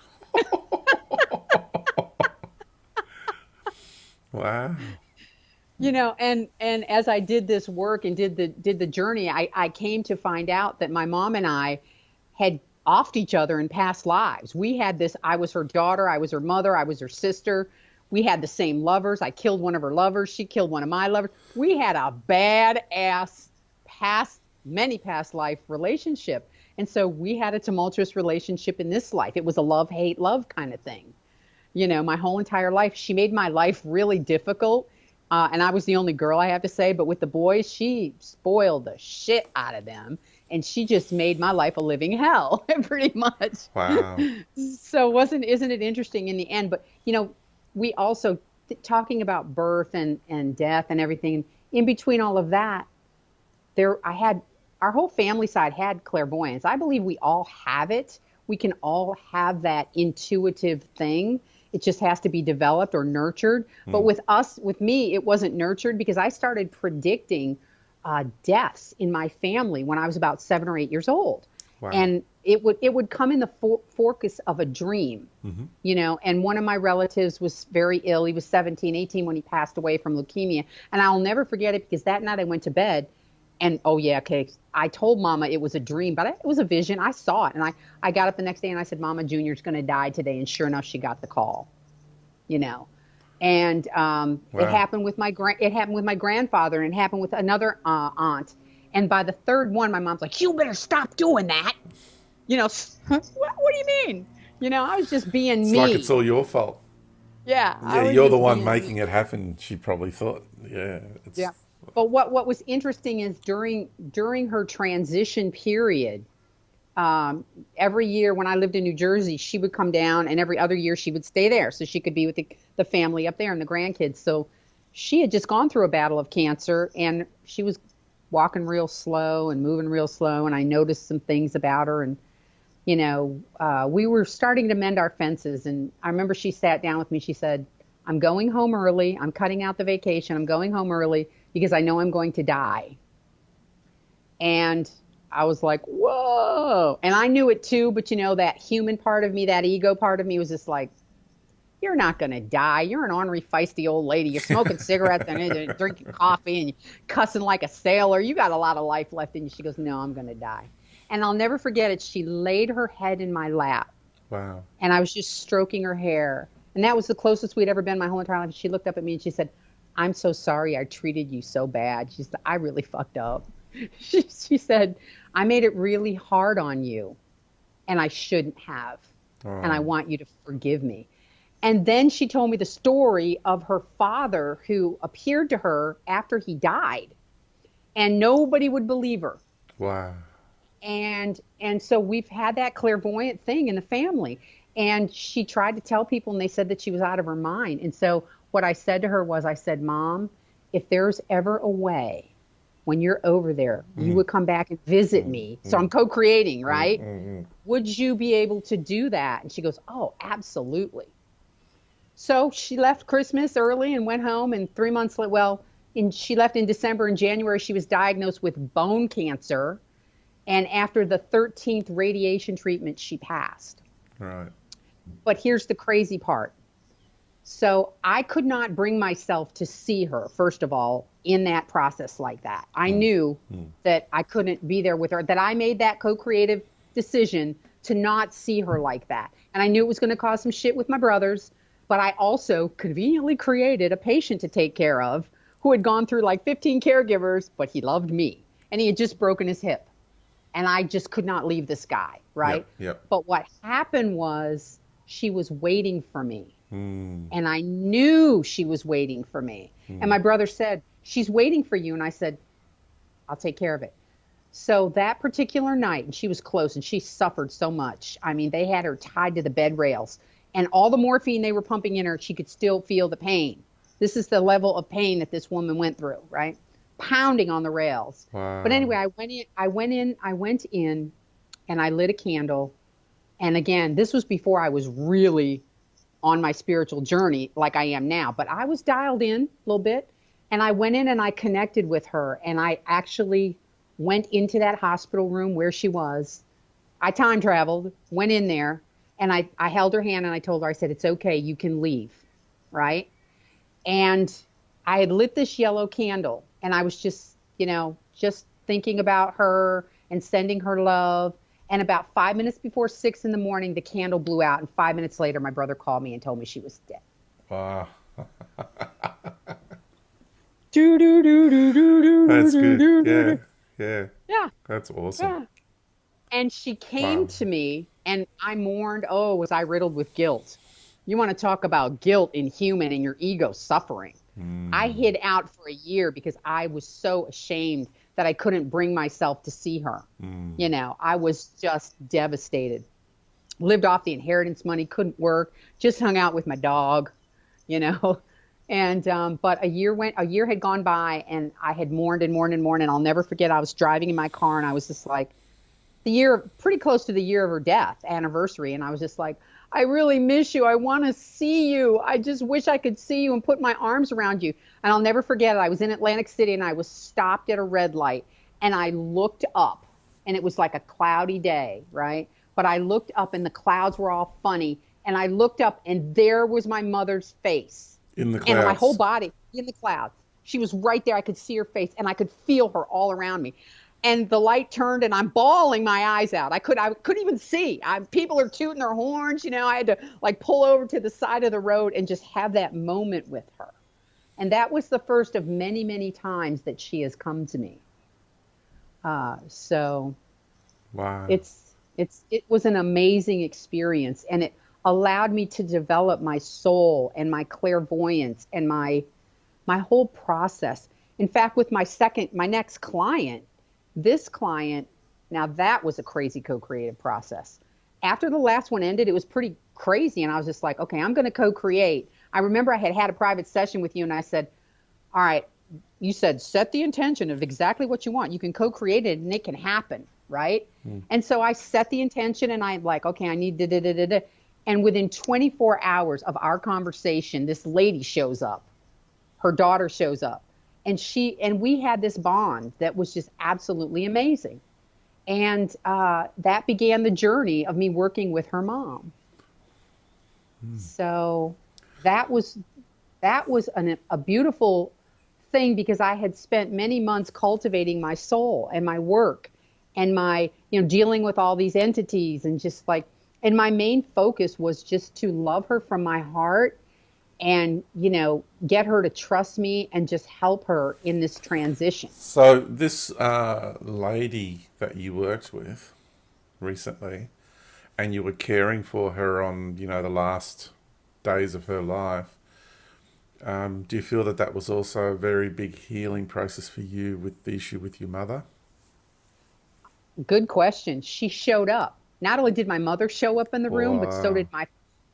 Wow. And as I did this work and did the journey, I came to find out that my mom and I had offed each other in past lives. We had this, I was her daughter, I was her mother, I was her sister. We had the same lovers. I killed one of her lovers, she killed one of my lovers. We had a badass many past life relationship. And so we had a tumultuous relationship in this life. It was a love, hate, love kind of thing. My whole entire life. She made my life really difficult. And I was the only girl, I have to say. But with the boys, she spoiled the shit out of them. And she just made my life a living hell, pretty much. Wow. So isn't it interesting in the end? But, we also, talking about birth and death and everything, in between all of that, I had our whole family side had clairvoyance. I believe we all have it. We can all have that intuitive thing. It just has to be developed or nurtured. But Mm. with me, it wasn't nurtured because I started predicting deaths in my family when I was about 7 or 8 years old, Wow. and it would come in the focus of a dream. Mm-hmm. And one of my relatives was very ill. He was 17, 18 when he passed away from leukemia, and I'll never forget it because that night I went to bed And oh yeah, okay. I told Mama it was a dream, but it was a vision. I saw it, and I got up the next day and I said, Mama, Junior's going to die today. And sure enough, she got the call. You know, and it Wow. happened with it happened with my grandfather, and it happened with another aunt. And by the third one, my mom's like, "You better stop doing that." You know, what do you mean? You know, I was just being It's like it's me. all your fault. Yeah, Yeah, I was you're the just one being making me. it happen. She probably thought, yeah, it's Yeah. But what was interesting is during her transition period, um, every year when I lived in New Jersey, she would come down, and every other year she would stay there so she could be with the family up there and the grandkids. So she had just gone through a battle of cancer, and she was walking real slow and moving real slow. And I noticed some things about her, and we were starting to mend our fences. And I remember she sat down with me. She said, "I'm going home early. I'm cutting out the vacation. I'm going home early because I know I'm going to die." And I was like, whoa. And I knew it too, but that human part of me, that ego part of me was just like, you're not going to die. You're an ornery, feisty old lady. You're smoking cigarettes and drinking coffee and cussing like a sailor. You got a lot of life left in you. She goes, no, I'm going to die. And I'll never forget it. She laid her head in my lap, wow. and I was just stroking her hair. And that was the closest we'd ever been my whole entire life. She looked up at me and she said, I'm so sorry I treated you so bad. She said, I really fucked up. She said, I made it really hard on you, and I shouldn't have. And I Oh, want you to forgive me. And then she told me the story of her father who appeared to her after he died, and nobody would believe her. wow. And so we've had that clairvoyant thing in the family. And she tried to tell people, and they said that she was out of her mind. And so what I said to her was, I said, Mom, if there's ever a way when you're over there, you Mm, would come back and visit mm, me. So mm, I'm co-creating, mm, right? mm, mm. Would you be able to do that? And she goes, oh, absolutely. So she left Christmas early and went home. And 3 months later, she left in December. In January, she was diagnosed with bone cancer. And after the 13th radiation treatment, she passed. Right. But here's the crazy part. So I could not bring myself to see her, first of all, in that process like that. I Mm, knew mm, that I couldn't be there with her, that I made that co creative decision to not see her like that. And I knew it was going to cause some shit with my brothers, but I also conveniently created a patient to take care of who had gone through like 15 caregivers, but he loved me. And he had just broken his hip. And I just could not leave this guy, yep. right? Yep. But what happened was she was waiting for me. Mm, And I knew she was waiting for me. And mm. my brother said, she's waiting for you. And I said, I'll take care of it. So that particular night, and she was close and she suffered so much. I mean, they had her tied to the bed rails, and all the morphine they were pumping in her, she could still feel the pain. This is the level of pain that this woman went through, right? Pounding on the rails. But Wow. anyway, I went in and I lit a candle. And again, this was before I was really on my spiritual journey like I am now, but I was dialed in a little bit. And I went in and I connected with her. And I actually went into that hospital room where she was. I time traveled, went in there, and I held her hand and I told her, I said, it's okay, you can leave. Right. And I had lit this yellow candle, and I was just thinking about her and sending her love. And about 5 minutes before 6 in the morning, the candle blew out. And 5 minutes later, my brother called me and told me she was dead. Wow. Do, do, do, do, do, do, That's do, good. do, do, Yeah. do. Yeah. Yeah, That's awesome. yeah. And she came Wow. to me, and I mourned. Oh, was I riddled with guilt? You want to talk about guilt in human and your ego suffering. I Mm, hid out for a year because I was so ashamed that I couldn't bring myself to see her. mm. I was just devastated. Lived off the inheritance money, couldn't work, just hung out with my dog, you know. And but a year had gone by, and I had mourned and mourned and mourned. And I'll never forget, I was driving in my car, and I was just like, pretty close to the year of her death anniversary. And I was just like, I really miss you. I want to see you. I just wish I could see you and put my arms around you. And I'll never forget it. I was in Atlantic City, and I was stopped at a red light, and I looked up, and it was like a cloudy day, right? But I looked up, and the clouds were all funny. And I looked up, and there was my mother's face In the and my whole clouds. body in the clouds. She was right there. I could see her face and I could feel her all around me. And the light turned and I'm bawling my eyes out. I couldn't even see. People are tooting their horns. I had to like pull over to the side of the road and just have that moment with her. And that was the first of many, many times that she has come to me. So Wow. it was an amazing experience, and it allowed me to develop my soul and my clairvoyance and my whole process. In fact, with my next client, this client, now that was a crazy co-creative process. After the last one ended, it was pretty crazy, and I was just like, okay, I'm going to co-create. I remember I had a private session with you, and I said, all right, you said set the intention of exactly what you want. You can co-create it, and it can happen, right? And so I set the intention, and I'm like, okay, I need da da da da da. And within 24 hours of our conversation, this lady shows up. Her daughter shows up, and we had this bond that was just absolutely amazing. And that began the journey of me working with her mom. So that was a beautiful thing, because I had spent many months cultivating my soul and my work and my, dealing with all these entities, and just like, and my main focus was just to love her from my heart and, get her to trust me and just help her in this transition. So this lady that you worked with recently, and you were caring for her on, the last days of her life. Do you feel that that was also a very big healing process for you with the issue with your mother? Good question. She showed up. Not only did my mother show up in the room, but Wow.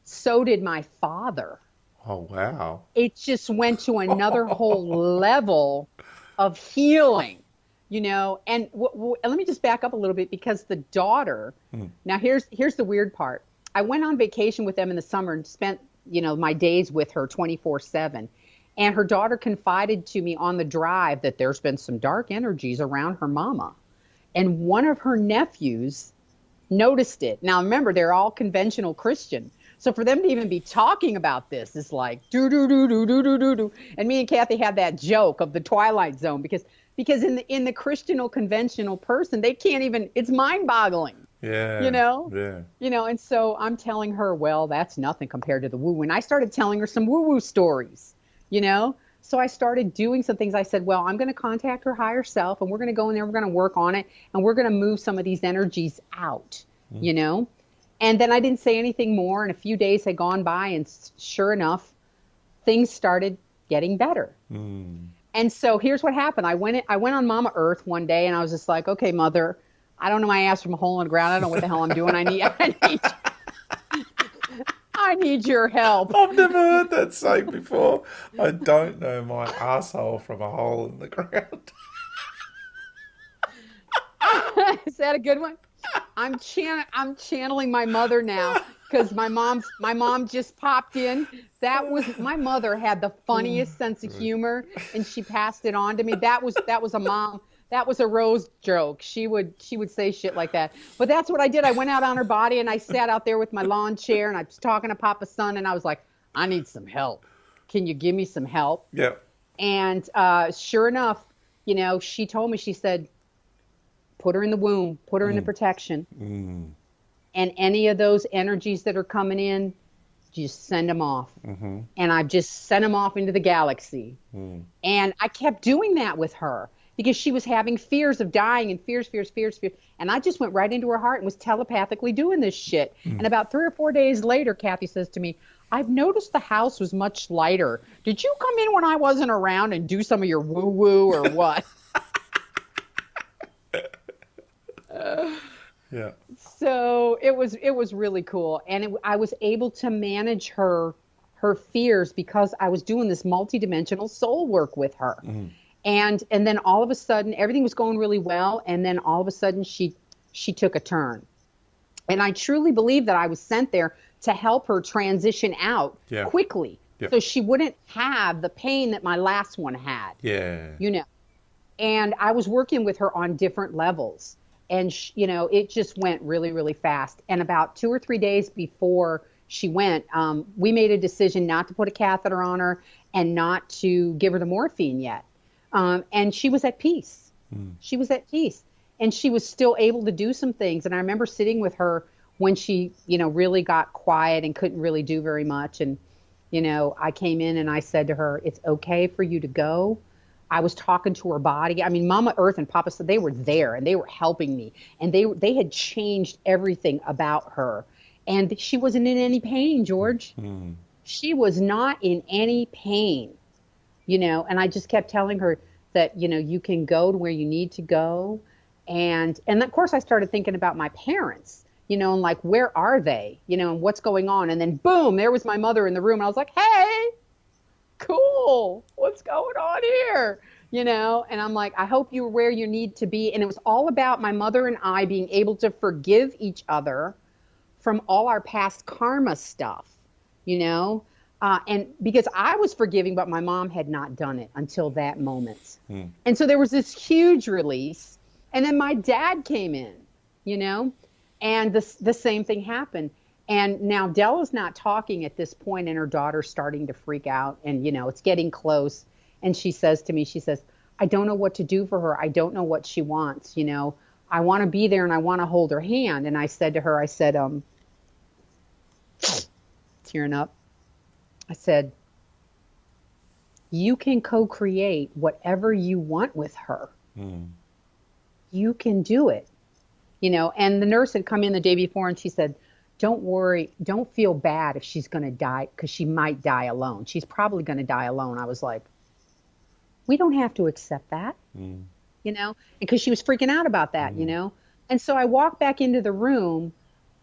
so did my father. Oh, wow. It just went to another whole level of healing, And let me just back up a little bit, because the daughter. Now here's the weird part. I went on vacation with them in the summer and spent, my days with her 24/7. And her daughter confided to me on the drive that there's been some dark energies around her mama. And one of her nephews noticed it. Now remember, they're all conventional Christian. So for them to even be talking about this is like do do do do do do do do. And me and Kathy had that joke of the Twilight Zone, because in the Christian or conventional person, they can't even, it's mind-boggling, you Yeah, know? yeah. And so I'm telling her, well, that's nothing compared to the woo. And I started telling her some woo-woo stories, you know? So I started doing some things. I said, well, I'm going to contact her higher self, and we're going to go in there, we're going to work on it, and we're going to move some of these energies out, you know? And then I didn't say anything more, and a few days had gone by, and sure enough, things started getting better. And so here's what happened. I went on Mama Earth one day, and I was just like, okay, Mother, I don't know my ass from a hole in the ground. I don't know what the hell I'm doing. I need your help. I've never heard that saying before. I don't know my asshole from a hole in the ground. Is that a good one? I'm channeling my mother now, because my mom just popped in. My mother had the funniest sense of humor, and she passed it on to me. That was a mom. That was a Rose joke. She would say shit like that. But that's what I did. I went out on her body, and I sat out there with my lawn chair, and I was talking to Papa's son, and I was like, I need some help. Can you give me some help? Yeah. And sure enough, she told me, she said, put her in the womb, put her in the protection. And any of those energies that are coming in, just send them off. And I've just sent them off into the galaxy. And I kept doing that with her, because she was having fears of dying, and fears. And I just went right into her heart and was telepathically doing this shit. And about 3 or 4 days later, Kathy says to me, I've noticed the house was much lighter. Did you come in when I wasn't around and do some of your woo-woo or what? Yeah. So it was really cool, and I was able to manage her fears, because I was doing this multidimensional soul work with her. And then all of a sudden everything was going really well, and then all of a sudden she took a turn. And I truly believe that I was sent there to help her transition out quickly, so she wouldn't have the pain that my last one had. Yeah. And I was working with her on different levels. And, it just went really, really fast. And about 2 or 3 days before she went, we made a decision not to put a catheter on her. and not to give her the morphine yet. And she was at peace. She was at peace. And she was still able to do some things. And I remember sitting with her when she, really got quiet and couldn't really do very much. And, I came in and I said to her, it's okay for you to go. I was talking to her body. I mean, Mama Earth and Papa said they were there and they were helping me. And they had changed everything about her. And she wasn't in any pain, George. She was not in any pain, and I just kept telling her that, you can go to where you need to go. And of course I started thinking about my parents, and like, where are they, and what's going on? And then boom, there was my mother in the room. And I was like, hey, cool. What's going on here? And I'm like, I hope you're where you need to be. And it was all about my mother and I being able to forgive each other from all our past karma stuff, and because I was forgiving, but my mom had not done it until that moment. And so there was this huge release. And then my dad came in, and the same thing happened. And now Della's not talking at this point, and her daughter's starting to freak out. And, it's getting close. And she says to me, I don't know what to do for her. I don't know what she wants. I want to be there and I want to hold her hand. And I said to her, tearing up, I said, you can co-create whatever you want with her. You can do it. And the nurse had come in the day before and she said, don't worry, don't feel bad if she's going to die, because she might die alone. She's probably going to die alone. I was like, we don't have to accept that, because she was freaking out about that, And so I walked back into the room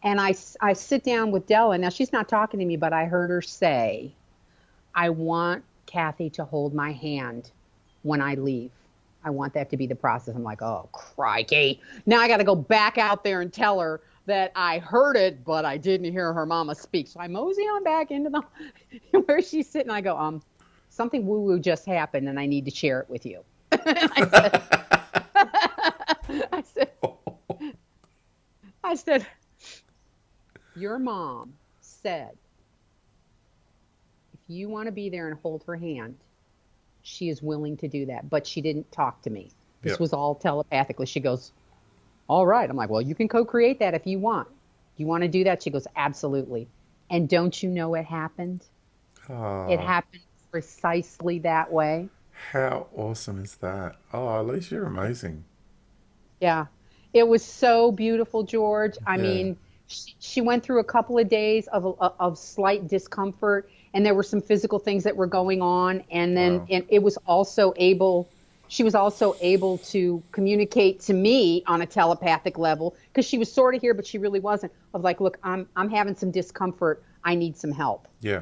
and I sit down with Della. Now she's not talking to me, but I heard her say, I want Kathy to hold my hand when I leave. I want that to be the process. I'm like, oh, crikey. Now I got to go back out there and tell her that I heard it, but I didn't hear her mama speak. So I mosey on back into the where she's sitting. I go, something woo-woo just happened and I need to share it with you. I said, your mom said, if you want to be there and hold her hand, she is willing to do that. But she didn't talk to me. This was all telepathically. She goes, all right. I'm like, well, you can co-create that if you want. You want to do that? She goes, absolutely. And don't you know it happened? It happened precisely that way. How awesome is that? Oh, at least you're amazing. Yeah. It was so beautiful, George. I mean, she went through a couple of days of slight discomfort, and there were some physical things that were going on. And then and she was also able to communicate to me on a telepathic level, because she was sort of here, but she really wasn't, of like, look, I'm having some discomfort. I need some help. Yeah.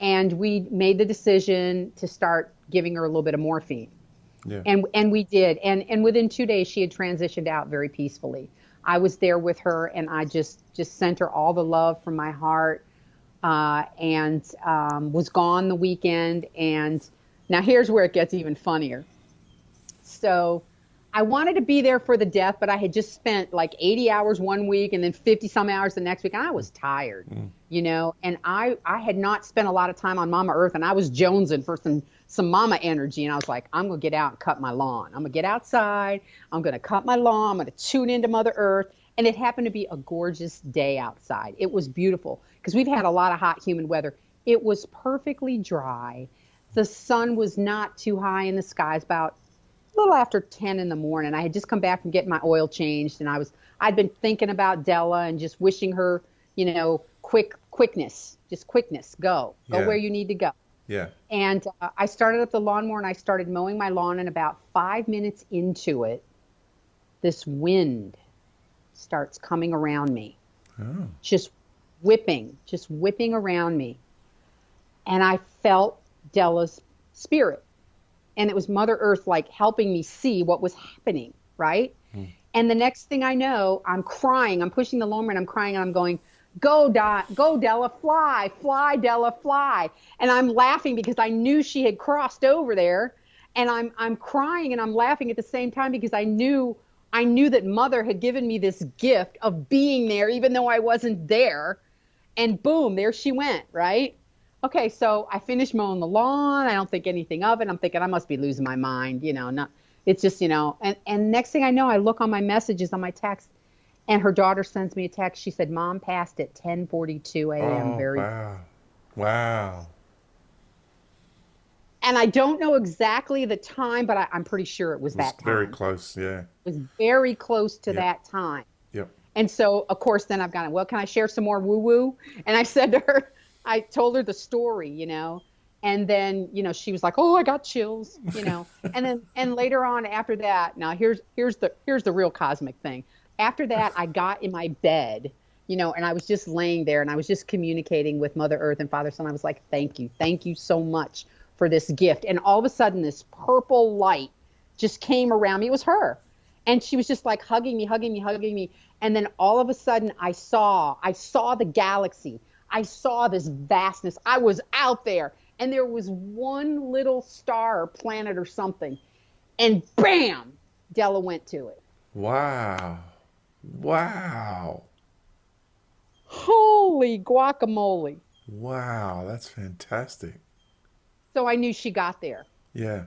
And we made the decision to start giving her a little bit of morphine. Yeah. And we did. And within 2 days, she had transitioned out very peacefully. I was there with her, and I just sent her all the love from my heart, and was gone the weekend. And now here's where it gets even funnier. So I wanted to be there for the death, but I had just spent like 80 hours one week and then 50 some hours the next week. And I was tired, and I had not spent a lot of time on Mama Earth, and I was jonesing for some mama energy. And I was like, I'm going to get out and cut my lawn. I'm going to get outside. I'm going to cut my lawn. I'm going to tune into Mother Earth. And it happened to be a gorgeous day outside. It was beautiful because we've had a lot of hot, humid weather. It was perfectly dry. The sun was not too high in the skies, about a little after 10 in the morning. I had just come back from getting my oil changed, and I'd been thinking about Della and just wishing her, quickness, go where you need to go. Yeah. And I started up the lawnmower and I started mowing my lawn, and about 5 minutes into it, this wind starts coming around me. Oh. Just whipping around me. And I felt Della's spirit. And it was Mother Earth like helping me see what was happening, right? And the next thing I know, I'm crying. I'm pushing the lawnmower and I'm crying, and I'm going, go Della, fly, Della, fly. And I'm laughing because I knew she had crossed over there. And I'm crying and I'm laughing at the same time, because I knew that Mother had given me this gift of being there, even though I wasn't there. And boom, there she went, right? Okay, so I finished mowing the lawn. I don't think anything of it. I'm thinking I must be losing my mind, not it's just, and next thing I know, I look on my messages on my text and her daughter sends me a text. She said, "Mom passed at 10:42 a.m. Oh, very." wow. Wow. And I don't know exactly the time, but I'm pretty sure it was It was that very time. close. Yeah. It was very close to Yep. that time. Yep. And so, of course, then I've gone, well, can I share some more woo woo? And I said to her, I told her the story, and then, she was like, oh, I got chills, and later on after that, now here's the real cosmic thing. After that, I got in my bed, and I was just laying there and I was just communicating with Mother Earth and Father Son. I was like, thank you so much for this gift. And all of a sudden, this purple light just came around me. It was her. And she was just like hugging me, hugging me, hugging me. And then all of a sudden I saw the galaxy. I saw this vastness. I was out there and there was one little star or planet or something. And bam, Della went to it. Wow. Wow. Holy guacamole. Wow. That's fantastic. So I knew she got there. Yeah.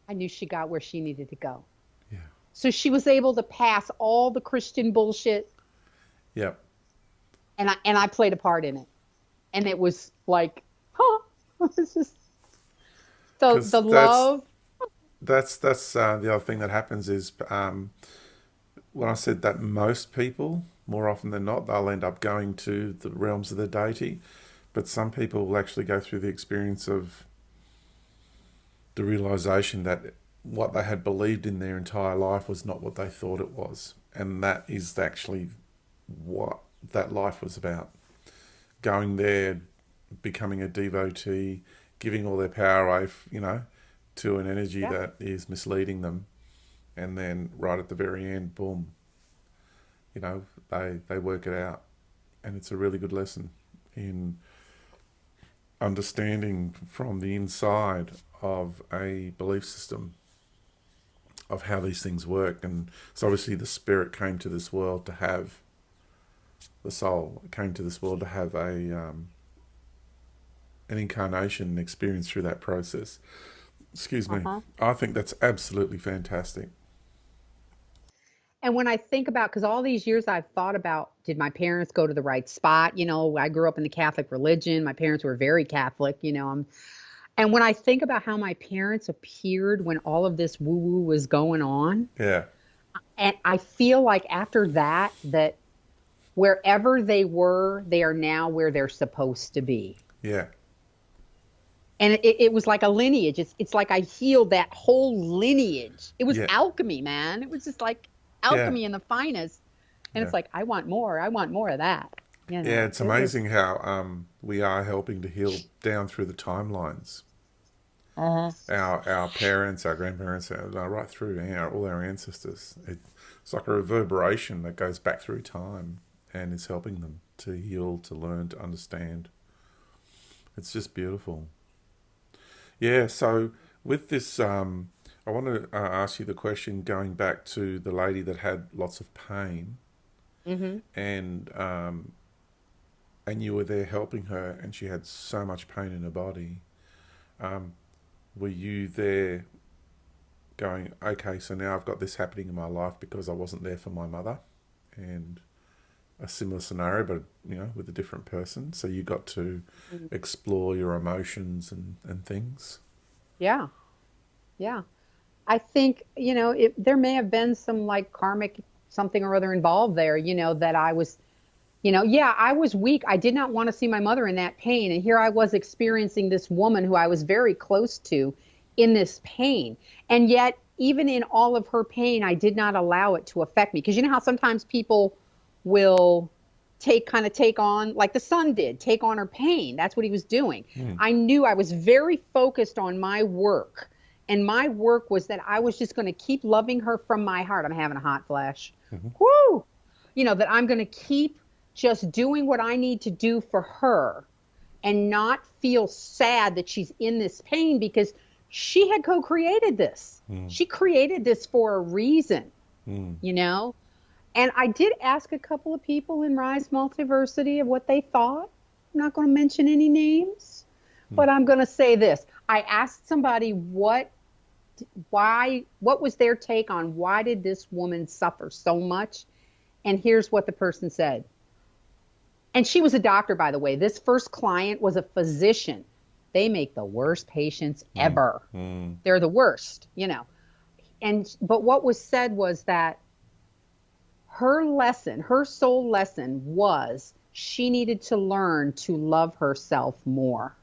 I knew she got where she needed to go. Yeah. So she was able to pass all the Christian bullshit Yep. and I played a part in it. And it was like, huh, it's just so Because the love. that's the other thing that happens is when I said that most people, more often than not, they'll end up going to the realms of the deity, but some people will actually go through the experience of the realization that what they had believed in their entire life was not what they thought it was, and that is actually what that life was about. Going there, becoming a devotee, giving all their power away, to an energy Yeah. that is misleading them, and then right at the very end, boom, they work it out, and it's a really good lesson in understanding from the inside of a belief system of how these things work. And so obviously the spirit came to this world to have the soul came to this world to have a an incarnation experience through that process. Excuse me. Uh-huh. I think that's absolutely fantastic. And when I think about, because all these years I've thought about, did my parents go to the right spot? I grew up in the Catholic religion. My parents were very Catholic, and when I think about how my parents appeared when all of this woo woo was going on, Yeah. and I feel like after that, that wherever they were, they are now where they're supposed to be. Yeah. And it was like a lineage. It's like I healed that whole lineage. It was Yeah. alchemy, man. It was just like Yeah. alchemy in the finest. And Yeah. it's like, I want more. I want more of that. Yeah, it's It was. amazing how we are helping to heal down through the timelines. Uh-huh. Our parents, our grandparents, right through all our ancestors. It's like a reverberation that goes back through time and is helping them to heal, to learn, to understand. It's just beautiful. Yeah, so with this, I want to ask you the question going back to the lady that had lots of pain, Hmm. and you were there helping her, and she had so much pain in her body. Um, were you there going, okay, so now I've got this happening in my life because I wasn't there for my mother, and a similar scenario, but with a different person. So you got to explore your emotions and things. Yeah. Yeah. I think, there may have been some like karmic something or other involved there, that I was, yeah, I was weak. I did not want to see my mother in that pain. And here I was experiencing this woman who I was very close to in this pain. And yet, even in all of her pain, I did not allow it to affect me. Because you know how sometimes people will take on, like the son did, take on her pain. That's what he was doing. Mm. I knew I was very focused on my work. And my work was that I was just going to keep loving her from my heart. I'm having a hot flash. Hmm. Whoo! That I'm going to keep just doing what I need to do for her and not feel sad that she's in this pain because she had co-created this. Mm. She created this for a reason, Mm. you know? And I did ask a couple of people in Rise Multiversity of what they thought. I'm not going to mention any names, Mm. but I'm going to say this. I asked somebody what was their take on why did this woman suffer so much? And here's what the person said. And she was a doctor, by the way. This first client was a physician. They make the worst patients Mm. ever. Mm. They're the worst, you know. But what was said was that her lesson, her sole lesson was she needed to learn to love herself more.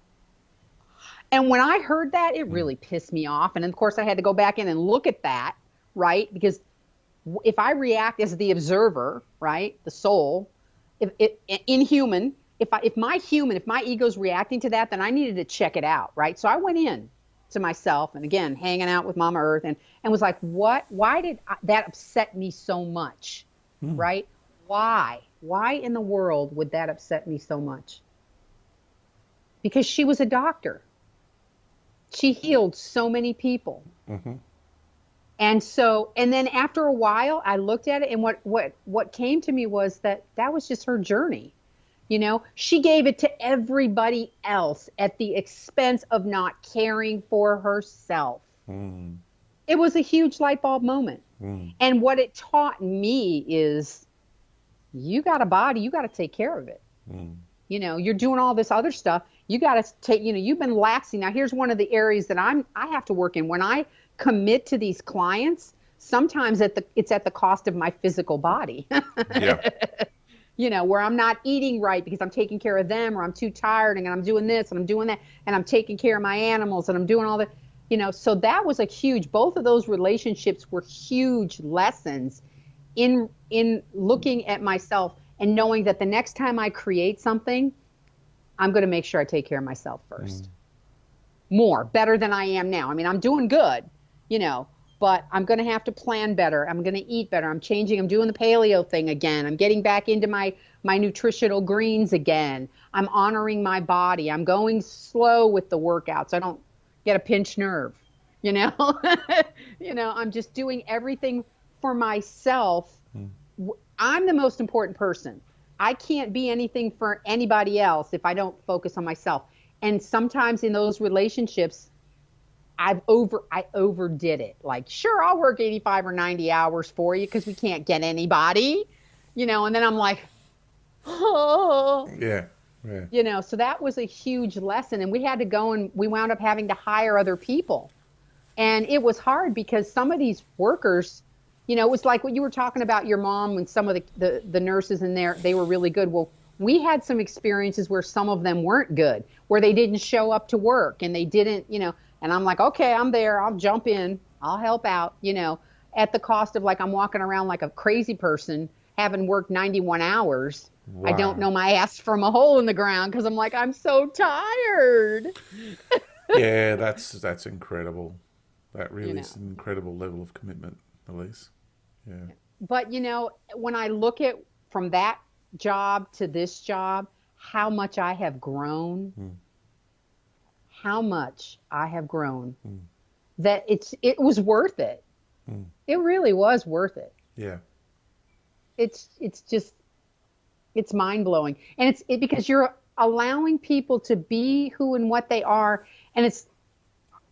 And when I heard that, it Mm. really pissed me off. And of course, I had to go back in and look at that, right? Because if I react as the observer, right, the soul, if it inhuman, if my ego's reacting to that, then I needed to check it out, right? So I went in to myself and again, hanging out with Mama Earth and was like, why did that upset me so much, Mm. right? Why in the world would that upset me so much? Because she was a doctor. She healed so many people. Mm-hmm. And then after a while, I looked at it, and what came to me was that was just her journey. You know, she gave it to everybody else at the expense of not caring for herself. Mm. It was a huge light bulb moment. Mm. And what it taught me is you got a body, you got to take care of it. Mm. You know, you're doing all this other stuff. You got to take, you know, you've been laxing. Now, here's one of the areas that I have to work in. When I commit to these clients, sometimes it's at the cost of my physical body. Yeah. You know, where I'm not eating right because I'm taking care of them, or I'm too tired and I'm doing this and I'm doing that and I'm taking care of my animals and I'm doing all that. You know, so that was a huge, both of those relationships were huge lessons in looking at myself and knowing that the next time I create something, I'm going to make sure I take care of myself Mm. first. Better than I am now. I mean, I'm doing good, you know, but I'm going to have to plan better. I'm going to eat better. I'm doing the paleo thing again. I'm getting back into my nutritional greens again. I'm honoring my body. I'm going slow with the workouts. I don't get a pinched nerve, you know. I'm just doing everything for myself. Mm. I'm the most important person. I can't be anything for anybody else if I don't focus on myself. And sometimes in those relationships, I overdid it. Like, sure, I'll work 85 or 90 hours for you because we can't get anybody, and then I'm like, oh, Yeah. Yeah. so that was a huge lesson. And we had to go and we wound up having to hire other people. And it was hard because some of these workers, it was like what you were talking about your mom and some of the nurses in there, they were really good. Well, we had some experiences where some of them weren't good, where they didn't show up to work and they didn't, and I'm like, okay, I'm there. I'll jump in. I'll help out, at the cost of like I'm walking around like a crazy person, having worked 91 hours. I don't Wow. know my ass from a hole in the ground because I'm like, I'm so tired. Yeah, that's incredible. That you really is know. an incredible level of commitment, Elise. Yeah. But when I look at from that job to this job, how much I have grown, Mm. how much I have grown, Mm. that it was worth it. Mm. It really was worth it. Yeah. It's just it's mind blowing, and because you're allowing people to be who and what they are, and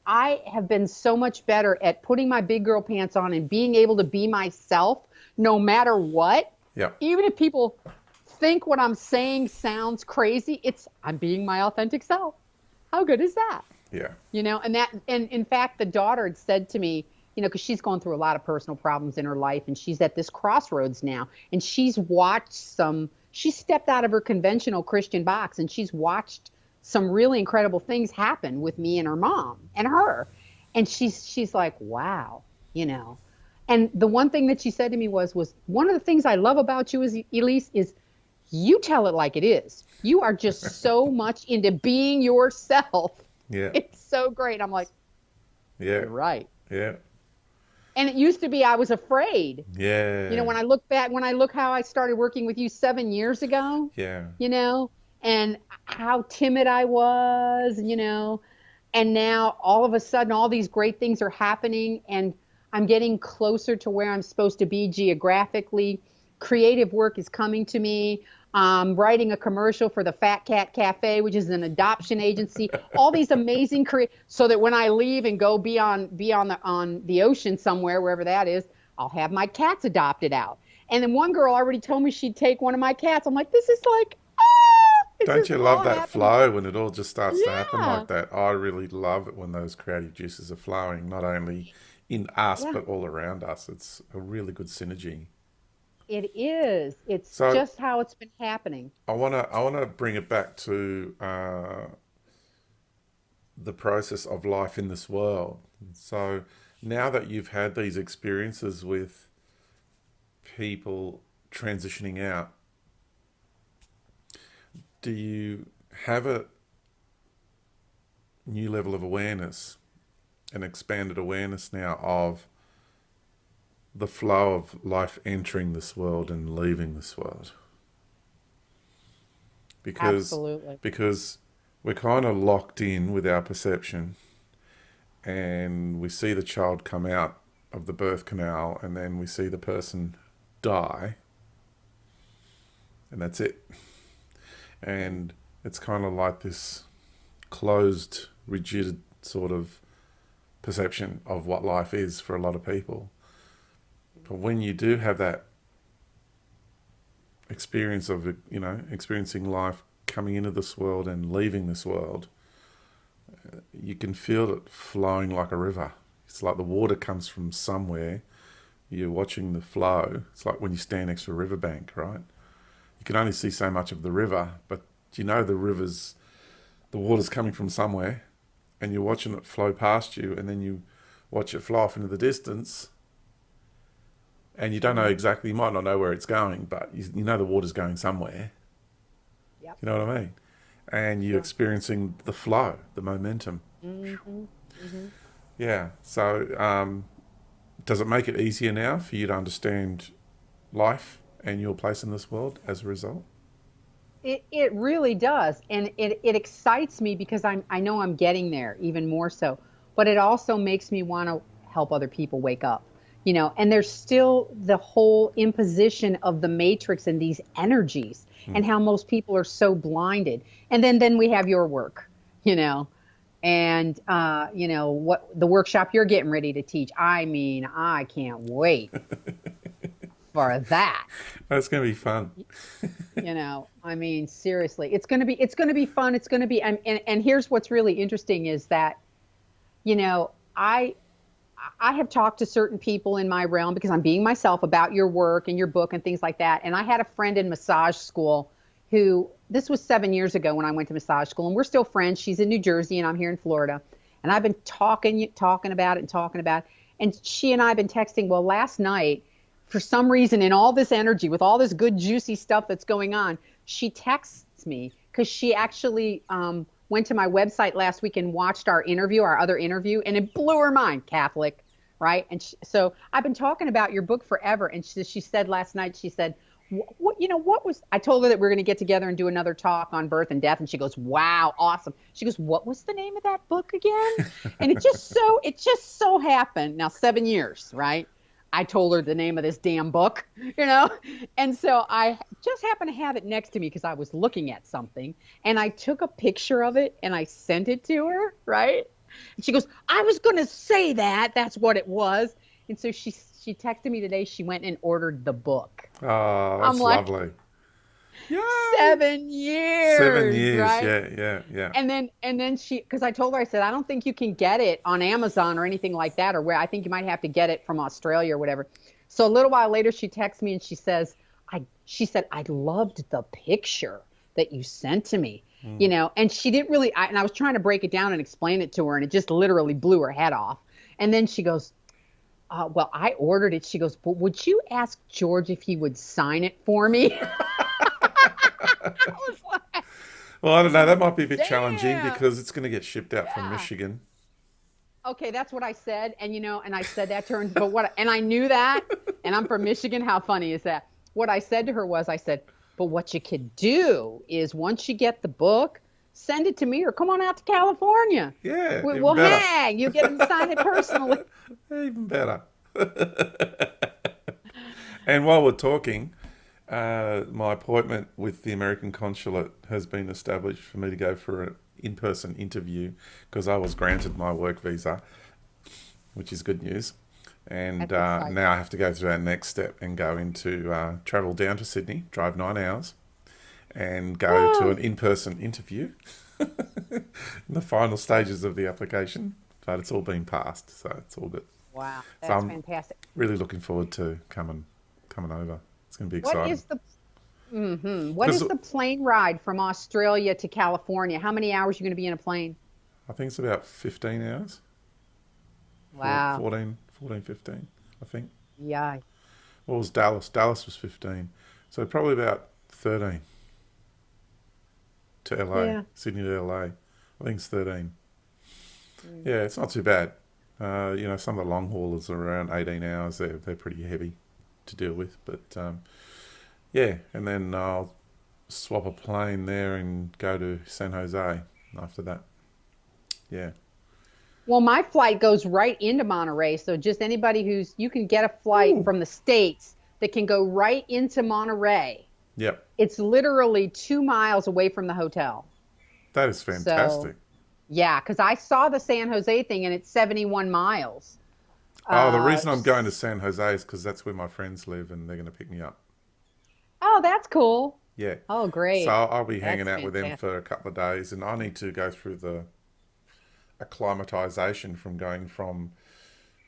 I have been so much better at putting my big girl pants on and being able to be myself no matter what. Yeah. Even if people think what I'm saying sounds crazy, I'm being my authentic self. How good is that? Yeah. And in fact, the daughter had said to me, because she's going through a lot of personal problems in her life and she's at this crossroads now and she stepped out of her conventional Christian box and she's watched some really incredible things happen with me and her mom and her. And she's like, wow, And the one thing that she said to me was one of the things I love about you, Elise, is you tell it like it is. You are just so much into being yourself. Yeah. It's so great. I'm like, Yeah. you're right. Yeah. And it used to be I was afraid. Yeah. When I look how I started working with you 7 years ago, Yeah. And how timid I was, and now all of a sudden all these great things are happening and I'm getting closer to where I'm supposed to be geographically. Creative work is coming to me. I'm writing a commercial for the Fat Cat Cafe, which is an adoption agency. All these amazing so that when I leave and go be on the ocean somewhere, wherever that is, I'll have my cats adopted out. And then one girl already told me she'd take one of my cats. I'm like, this is like, this Don't is you love all that happening. flow when it all just starts to happen Yeah, like that? I really love it when those creative juices are flowing, not only in us, yeah, but all around us. It's a really good synergy. it is. It's So just how it's been happening. I wanna bring it back to the process of life in this world. So now that you've had these experiences with people transitioning out, do you have a new level of awareness, an expanded awareness now of the flow of life entering this world and leaving this world? Because Absolutely. because we're kind of locked in with our perception, and we see the child come out of the birth canal, and then we see the person die, and that's it. And it's kind of like this closed, rigid sort of perception of what life is for a lot of people. But when you do have that experience of, experiencing life coming into this world and leaving this world, you can feel it flowing like a river. It's like the water comes from somewhere. You're watching the flow. It's like when you stand next to a riverbank, right? You can only see so much of the river, but the water's coming from somewhere, and you're watching it flow past you, and then you watch it flow off into the distance, and you don't know Hmm. exactly, you might not know where it's going, but you know the water's going somewhere. Yep. You know what I mean? And you're Sure. experiencing the flow, the momentum. Hmm. Hmm. Yeah. So, does it make it easier now for you to understand life and your place in this world as a result? It really does, and it excites me because I know I'm getting there even more so. But it also makes me want to help other people wake up, And there's still the whole imposition of the matrix and these energies, Mm. and how most people are so blinded. And then we have your work, you know, and what the workshop you're getting ready to teach. I mean, I can't wait for that. That's going to be fun. I mean, seriously, it's going to be fun. It's going to be, and here's what's really interesting is that, you know, I, I have talked to certain people in my realm because I'm being myself about your work and your book and things like that. And I had a friend in massage school who, this was 7 years ago when I went to massage school, and we're still friends. She's in New Jersey and I'm here in Florida. And I've been talking about it and talking about it. And she and I have been texting. Well, last night, for some reason, in all this energy, with all this good, juicy stuff that's going on, she texts me because she actually went to my website last week and watched our other interview, and it blew her mind. Catholic, right? And so I've been talking about your book forever. And she said last night, she said, what was, I told her that we are going to get together and do another talk on birth and death. And she goes, wow, awesome. She goes, what was the name of that book again? And it just so happened. Now, 7 years, right? I told her the name of this damn book, you know? And so I just happened to have it next to me because I was looking at something, and I took a picture of it and I sent it to her, right? And she goes, I was going to say that. That's what it was. And so she texted me today. She went and ordered the book. Oh, I'm that's like, lovely. Yay! 7 7 years, years. right? Yeah, yeah, yeah. And then because I told her, I said, I don't think you can get it on Amazon or anything like that, or where I think you might have to get it from Australia or whatever. So a little while later, she texts me and she said, I loved the picture that you sent to me, Mm. and she didn't really, and I was trying to break it down and explain it to her, and it just literally blew her head off. And then she goes, well, I ordered it. She goes, but would you ask George if he would sign it for me? I was like, Well, I don't know. That might be a bit challenging damn. because it's going to get shipped out from Yeah. Michigan. Okay, that's what I said. And I said that to her, and I knew that, and I'm from Michigan. How funny is that? What I said to her was, I said, but what you could do is once you get the book, send it to me or come on out to California. Yeah, We, even we'll better. hang. You get him to sign it personally. Even better. And while we're talking, My appointment with the American consulate has been established for me to go for an in-person interview because I was granted my work visa, which is good news. And That's exciting. now I have to go through that next step and go into travel down to Sydney, drive 9 hours, and go to Whoa. an in-person interview in the final stages of the application. But it's all been passed, so it's all good. Wow, So that's I'm fantastic. really looking forward to coming over. It's going to be What exciting. is the what Because is the plane ride from Australia to California? How many hours are you going to be in a plane? I think it's about 15 hours, Wow. 14, 14, 15, I think. Yeah. What was Dallas? Dallas was 15. So probably about 13 to LA, Yeah. Sydney to LA. I think it's 13. Mm. Yeah, it's not too bad. Some of the long haulers are around 18 hours. They're pretty heavy to deal with. But yeah, and then I'll swap a plane there and go to San Jose after that. Yeah. Well, my flight goes right into Monterey, so just anybody you can get a flight Ooh. from the States that can go right into Monterey. Yep. It's literally 2 miles away from the hotel. That is So, fantastic. yeah, because I saw the San Jose thing and it's 71 miles. Oh, the Uh, reason I'm going to San Jose is because that's where my friends live and they're going to pick me up. oh, that's cool. Yeah. Oh, So great. I'll be hanging That's out with them fantastic. for a couple of days, and I need to go through the acclimatization from going from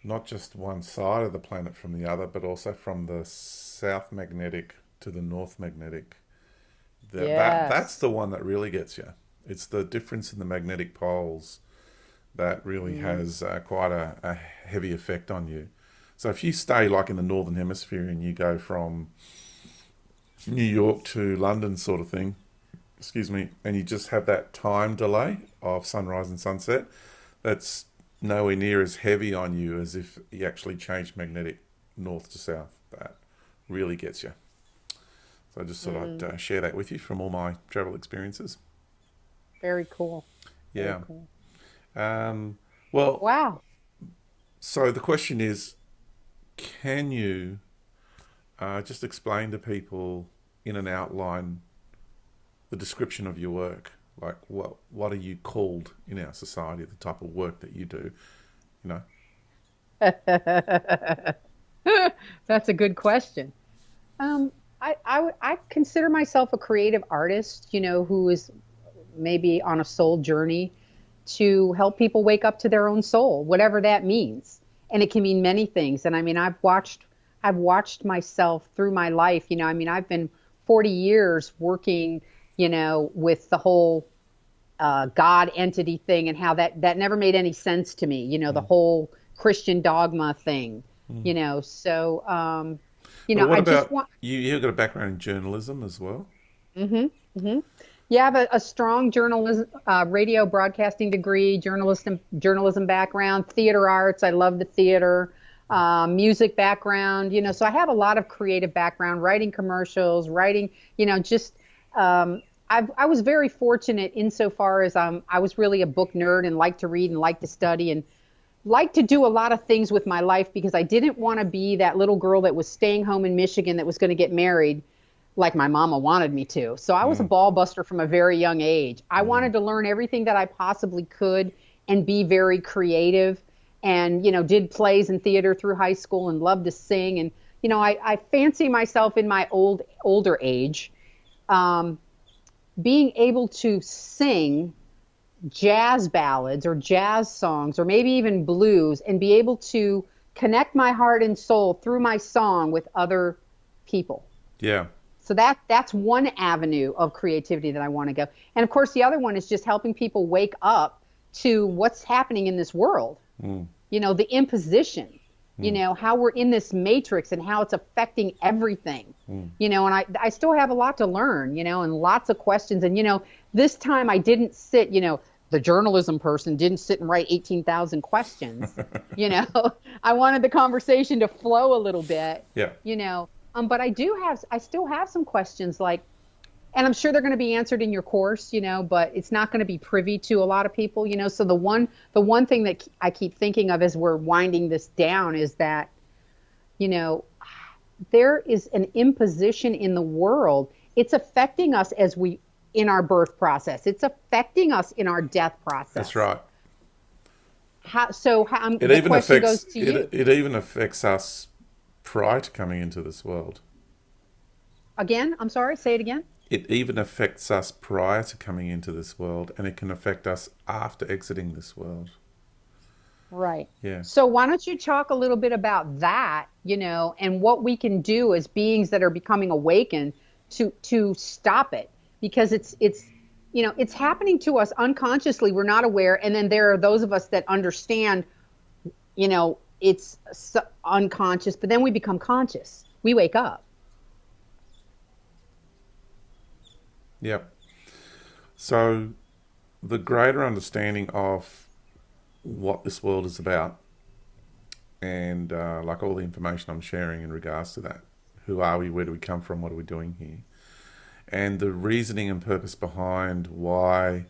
not just one side of the planet from the other, but also from the south magnetic to the north magnetic. That's Yes. the one that really gets you. It's the difference in the magnetic poles that really Mm. has quite a heavy effect on you. So if you stay like in the northern hemisphere and you go from New York to London sort of thing, excuse me, and you just have that time delay of sunrise and sunset, that's nowhere near as heavy on you as if you actually change magnetic north to south. That really gets you. So I just thought I'd Mm. share that with you from all my travel experiences. Very cool. Very Yeah. cool. Um, well, Wow. so the question is, can you just explain to people in an outline the description of your work? Like, what are you called in our society? The type of work that you do, you know? That's a good question. Um, I consider myself a creative artist, who is maybe on a soul journey to help people wake up to their own soul, whatever that means. And it can mean many things. And I mean, I've watched myself through my life. I mean, I've been 40 years working, with the whole God entity thing and how that never made any sense to me. The Mm. whole Christian dogma thing. Mm. So But what I just about want. you? You've got a background in journalism as well. Hmm. Hmm. Yeah, I have a strong journalism, radio broadcasting degree, journalism background, theater arts. I love the theater, music background. So I have a lot of creative background, writing commercials, writing. Just I was very fortunate insofar as I was really a book nerd and liked to read and liked to study and liked to do a lot of things with my life because I didn't want to be that little girl that was staying home in Michigan that was going to get married like my mama wanted me to. So I was a Mm. ball buster from a very young age. I Mm. wanted to learn everything that I possibly could and be very creative and, did plays and theater through high school and loved to sing. And, I fancy myself in my older age, um, being able to sing jazz ballads or jazz songs or maybe even blues and be able to connect my heart and soul through my song with other people. Yeah. So that's one avenue of creativity that I want to go. And of course, the other one is just helping people wake up to what's happening in this world. Mm. The imposition, Mm. how we're in this matrix and how it's affecting everything. Mm. And I still have a lot to learn, and lots of questions. And, this time I didn't sit, the journalism person didn't sit and write 18,000 questions. You know, I wanted the conversation to flow a little bit, Yeah. you know. But I still have some questions like, and I'm sure they're going to be answered in your course, but it's not going to be privy to a lot of people, So the one thing that I keep thinking of as we're winding this down is that, you know, there is an imposition in the world. It's affecting us as we in our birth process. It's affecting us in our death That's process. right. The question goes to you It even affects us prior to coming into this world. again. I'm sorry. Say it again. It even affects us prior to coming into this world, and it can affect us after exiting this world. Right. Yeah. So why don't you talk a little bit about that, and what we can do as beings that are becoming awakened to stop it because it's happening to us unconsciously. We're not aware, and then there are those of us that understand, it's unconscious, but then we become conscious. We wake up. Yep. So the greater understanding of what this world is about, and like all the information I'm sharing in regards to that, who are we, where do we come from, what are we doing here, and the reasoning and purpose behind why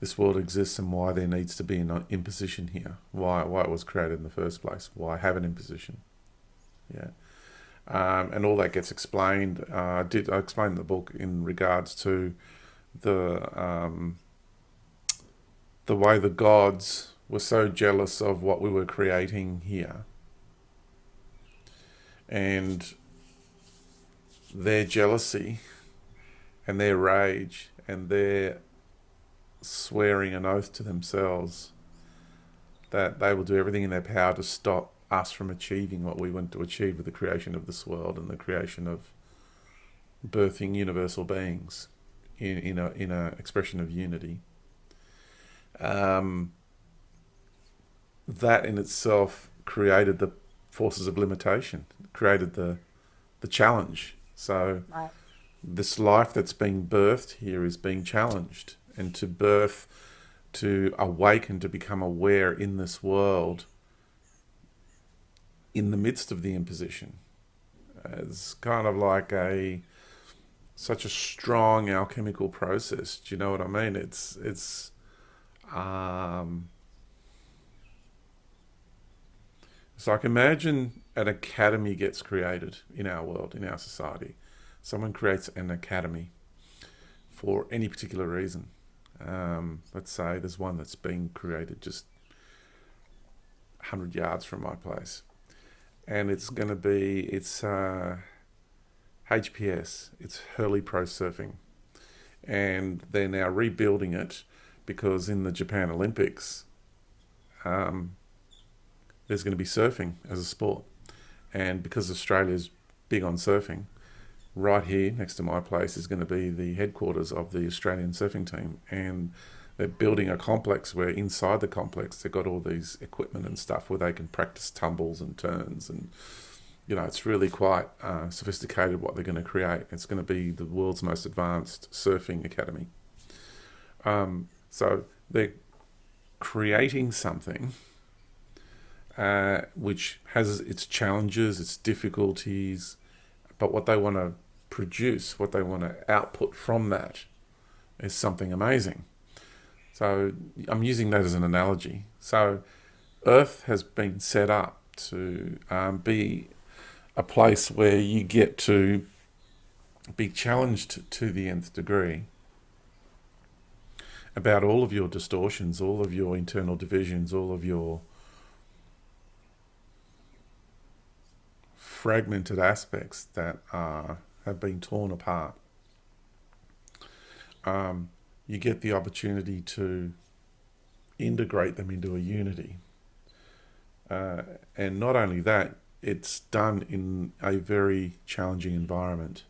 this world exists and why there needs to be an imposition here, why it was created in the first place, why have an imposition. Yeah. And all that gets explained. I explained in the book in regards to the the way the gods were so jealous of what we were creating here, and their jealousy and their rage and their swearing an oath to themselves that they will do everything in their power to stop us from achieving what we want to achieve with the creation of this world and the creation of birthing universal beings in a expression of unity. Um, that in itself created the forces of limitation, created the challenge. So Right. this life that's being birthed here is being challenged, and to birth, to awaken, to become aware in this world in the midst of the imposition. It's kind of like a such a strong alchemical process. Do you know what I mean? Um, it's like, imagine an academy gets created in our world, in our society. Someone creates an academy for any particular reason. Let's say there's one that's being created just 100 yards from my place, and it's going to be HPS. It's Hurley Pro Surfing, and they're now rebuilding it because in the Japan Olympics, um, there's going to be surfing as a sport, and because Australia's big on surfing, right here next to my place is going to be the headquarters of the Australian surfing team, and they're building a complex where inside the complex they've got all these equipment and stuff where they can practice tumbles and turns, and it's really quite sophisticated what they're going to create. It's going to be the world's most advanced surfing academy. So they're creating something which has its challenges, its difficulties, but what they want to produce, what they want to output from that is something amazing. So I'm using that as an analogy. So Earth has been set up to be a place where you get to be challenged to the nth degree about all of your distortions, all of your internal divisions, all of your fragmented aspects that have been torn apart. You get the opportunity to integrate them into a unity. And not only that, it's done in a very challenging environment.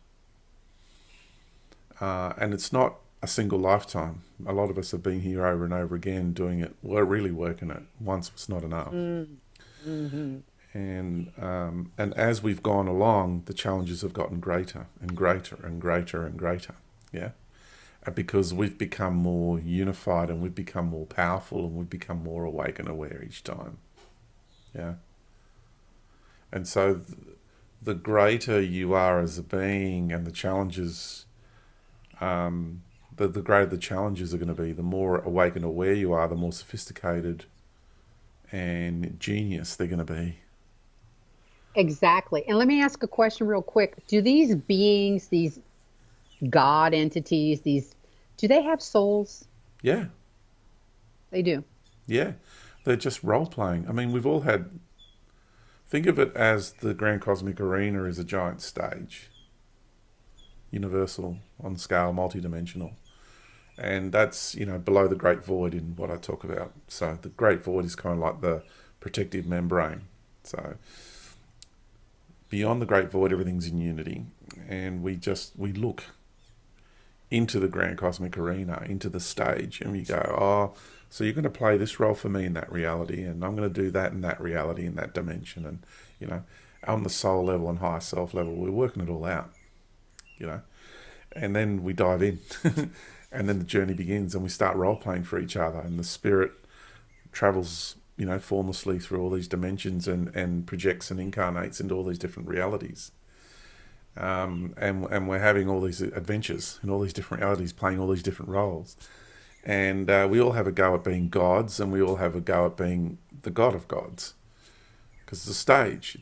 And it's not a single lifetime. A lot of us have been here over and over again doing it. We're really working it. Once was not enough. Mm-hmm. And as we've gone along, the challenges have gotten greater and greater and greater and greater. Yeah. Because we've become more unified and we've become more powerful and we've become more awake and aware each time. Yeah. And so the greater you are as a being and the challenges, the greater the challenges are going to be, the more awake and aware you are, the more sophisticated and genius they're going to be. Exactly. And let me ask a question real quick. Do these beings, these God entities, do they have souls? Yeah, They do. yeah. They're just role playing. I mean, we've all had. Think of it as the grand cosmic arena is a giant stage, universal on scale, multidimensional. And that's, below the great void in what I talk about. So the great void is kind of like the protective membrane. So beyond the great void, everything's in unity. And we look into the grand cosmic arena, into the stage, and we go, oh, so you're going to play this role for me in that reality, and I'm going to do that in that reality, in that dimension. And, you know, on the soul level and higher self level, we're working it all out, you know. And then we dive in, and then the journey begins, and we start role playing for each other, and the spirit travels, formlessly through all these dimensions and projects and incarnates into all these different realities. And we're having all these adventures in all these different realities, playing all these different roles. And we all have a go at being gods, and we all have a go at being the god of gods. Because it's a stage.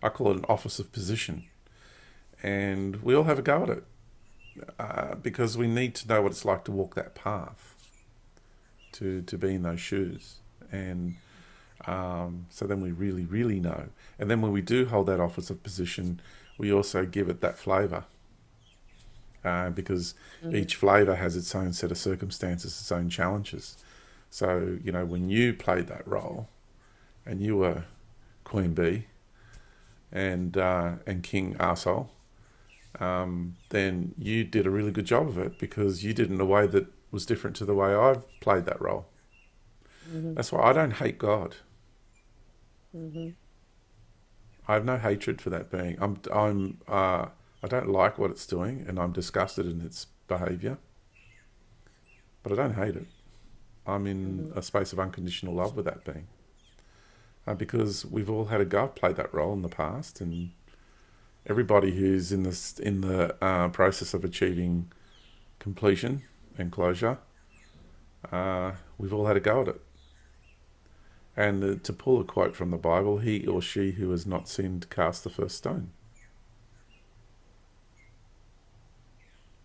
I call it an office of position, and we all have a go at it because we need to know what it's like to walk that path, to be in those shoes, and so then we really, really know. And then when we do hold that office of position, we also give it that flavour. Because Hmm. each flavour has its own set of circumstances, its own challenges. So, when you played that role and you were Queen Bee and King Arsehole, then you did a really good job of it because you did it in a way that was different to the way I've played that role. Hmm. That's why I don't hate God. Hmm. I have no hatred for that being. I don't like what it's doing, and I'm disgusted in its behaviour, but I don't hate it. I'm in Hmm. a space of unconditional love with that being, because we've all had a go. I've played that role in the past, and everybody who's in the process of achieving completion and closure, we've all had a go at it. And to pull a quote from the Bible, he or she who has not sinned cast the first stone.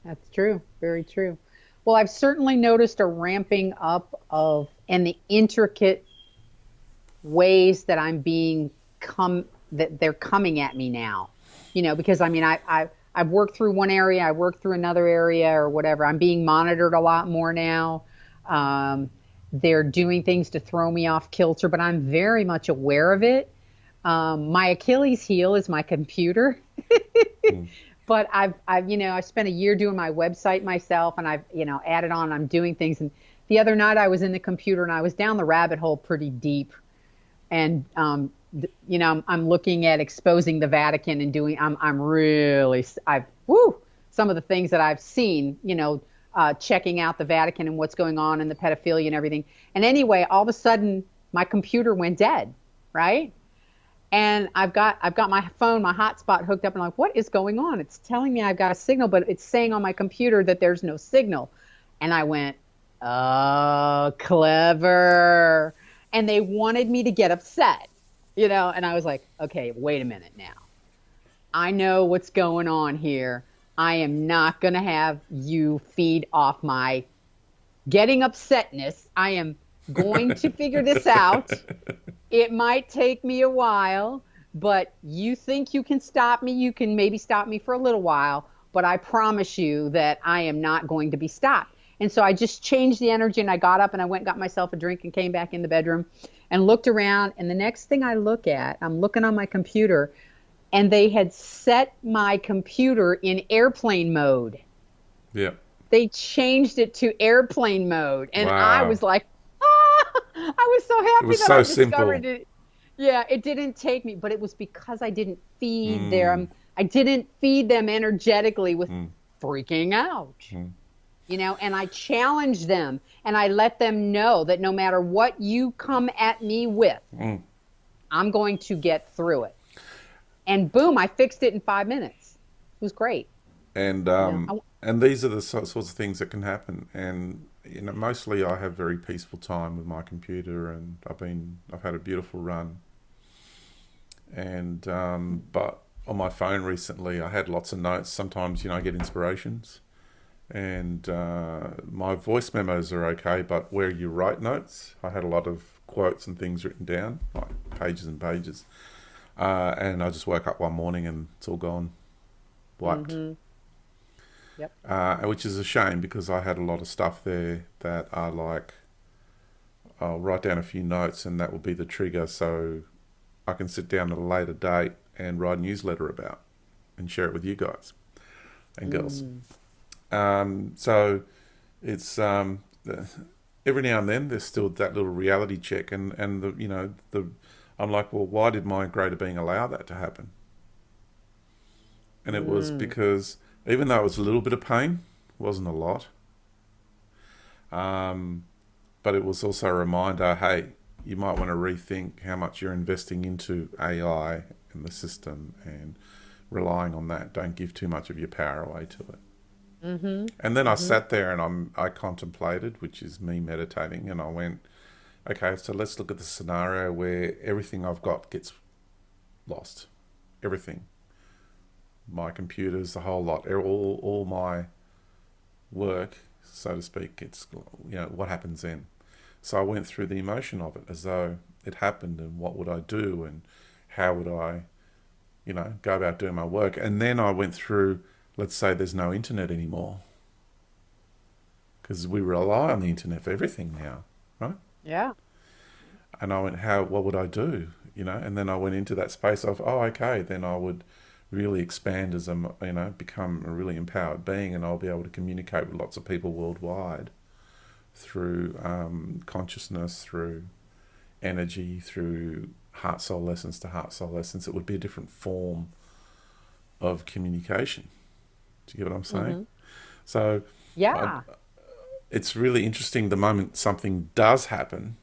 That's true. Very true. Well, I've certainly noticed a ramping up of and the intricate ways that I'm being come that they're coming at me now. Because I mean I've worked through one area, I worked through another area or whatever. I'm being monitored a lot more now. Um, they're doing things to throw me off kilter, but I'm very much aware of it. My Achilles heel is my computer. Mm. But I spent a year doing my website myself, and I've, added on. I'm doing things, and the other night I was in the computer and I was down the rabbit hole pretty deep, and I'm looking at exposing the Vatican and doing. I'm really I've woo some of the things that I've seen. Checking out the Vatican and what's going on and the pedophilia and everything. And anyway, all of a sudden my computer went dead, right? And I've got my phone, my hotspot hooked up, and I'm like, what is going on? It's telling me I've got a signal, but it's saying on my computer that there's no signal. And I went, oh, clever. And they wanted me to get upset, and I was like, okay, wait a minute now. I know what's going on here. I am not going to have you feed off my getting upsetness. I am going to figure this out. It might take me a while, but you think you can stop me? You can maybe stop me for a little while, but I promise you that I am not going to be stopped. And so I just changed the energy and I got up and I went and got myself a drink and came back in the bedroom and looked around. And the next thing I look at, I'm looking on my computer and they had set my computer in airplane mode. Yeah. They changed it to airplane mode. And I Wow. was like, ah, I was so It happy was that so I simple. discovered it. Yeah, it didn't take me, but it was because I didn't feed Mm, them. I didn't feed them energetically with mm, freaking out, mm, and I challenged them and I let them know that no matter what you come at me with, mm. I'm going to get through it. And boom, I fixed it in 5 minutes. It was great. And You know, I, and these are the sorts of things that can happen. And mostly I have very peaceful time with my computer, and I've had a beautiful run. And but on my phone recently, I had lots of notes. Sometimes, I get inspirations, and my voice memos are okay. But where you write notes, I had a lot of quotes and things written down, like pages and pages. And I just woke up one morning and it's all gone, wiped. Mm-hmm. Yep. Which is a shame because I had a lot of stuff there that are like, I'll write down a few notes and that will be the trigger so I can sit down at a later date and write a newsletter about and share it with you guys and girls. Mm. So it's every now and then there's still that little reality check, and I'm like, well, why did my greater being allow that to happen? And it was Mm. because even though it was a little bit of pain, it wasn't a lot. But it was also a reminder, hey, you might want to rethink how much you're investing into AI and the system and relying on that. Don't give too much of your power away to it. Mm-hmm. And then I Mm-hmm. sat there and I contemplated, which is me meditating, and I went, okay, so let's look at the scenario where everything I've got gets lost. Everything. My computers, the whole lot, all my work, so to speak, gets, what happens then? So I went through the emotion of it as though it happened, and what would I do, and how would I, go about doing my work. And then I went through, let's say there's no internet anymore, because we rely on the internet for everything now, right? Yeah. And I went, what would I do? And then I went into that space of, oh, okay, then I would really expand as become a really empowered being, and I'll be able to communicate with lots of people worldwide through consciousness, through energy, through heart soul lessons to heart soul lessons. It would be a different form of communication. Do you get what I'm saying? Mm-hmm. So I, Yeah. it's really interesting the moment something does happen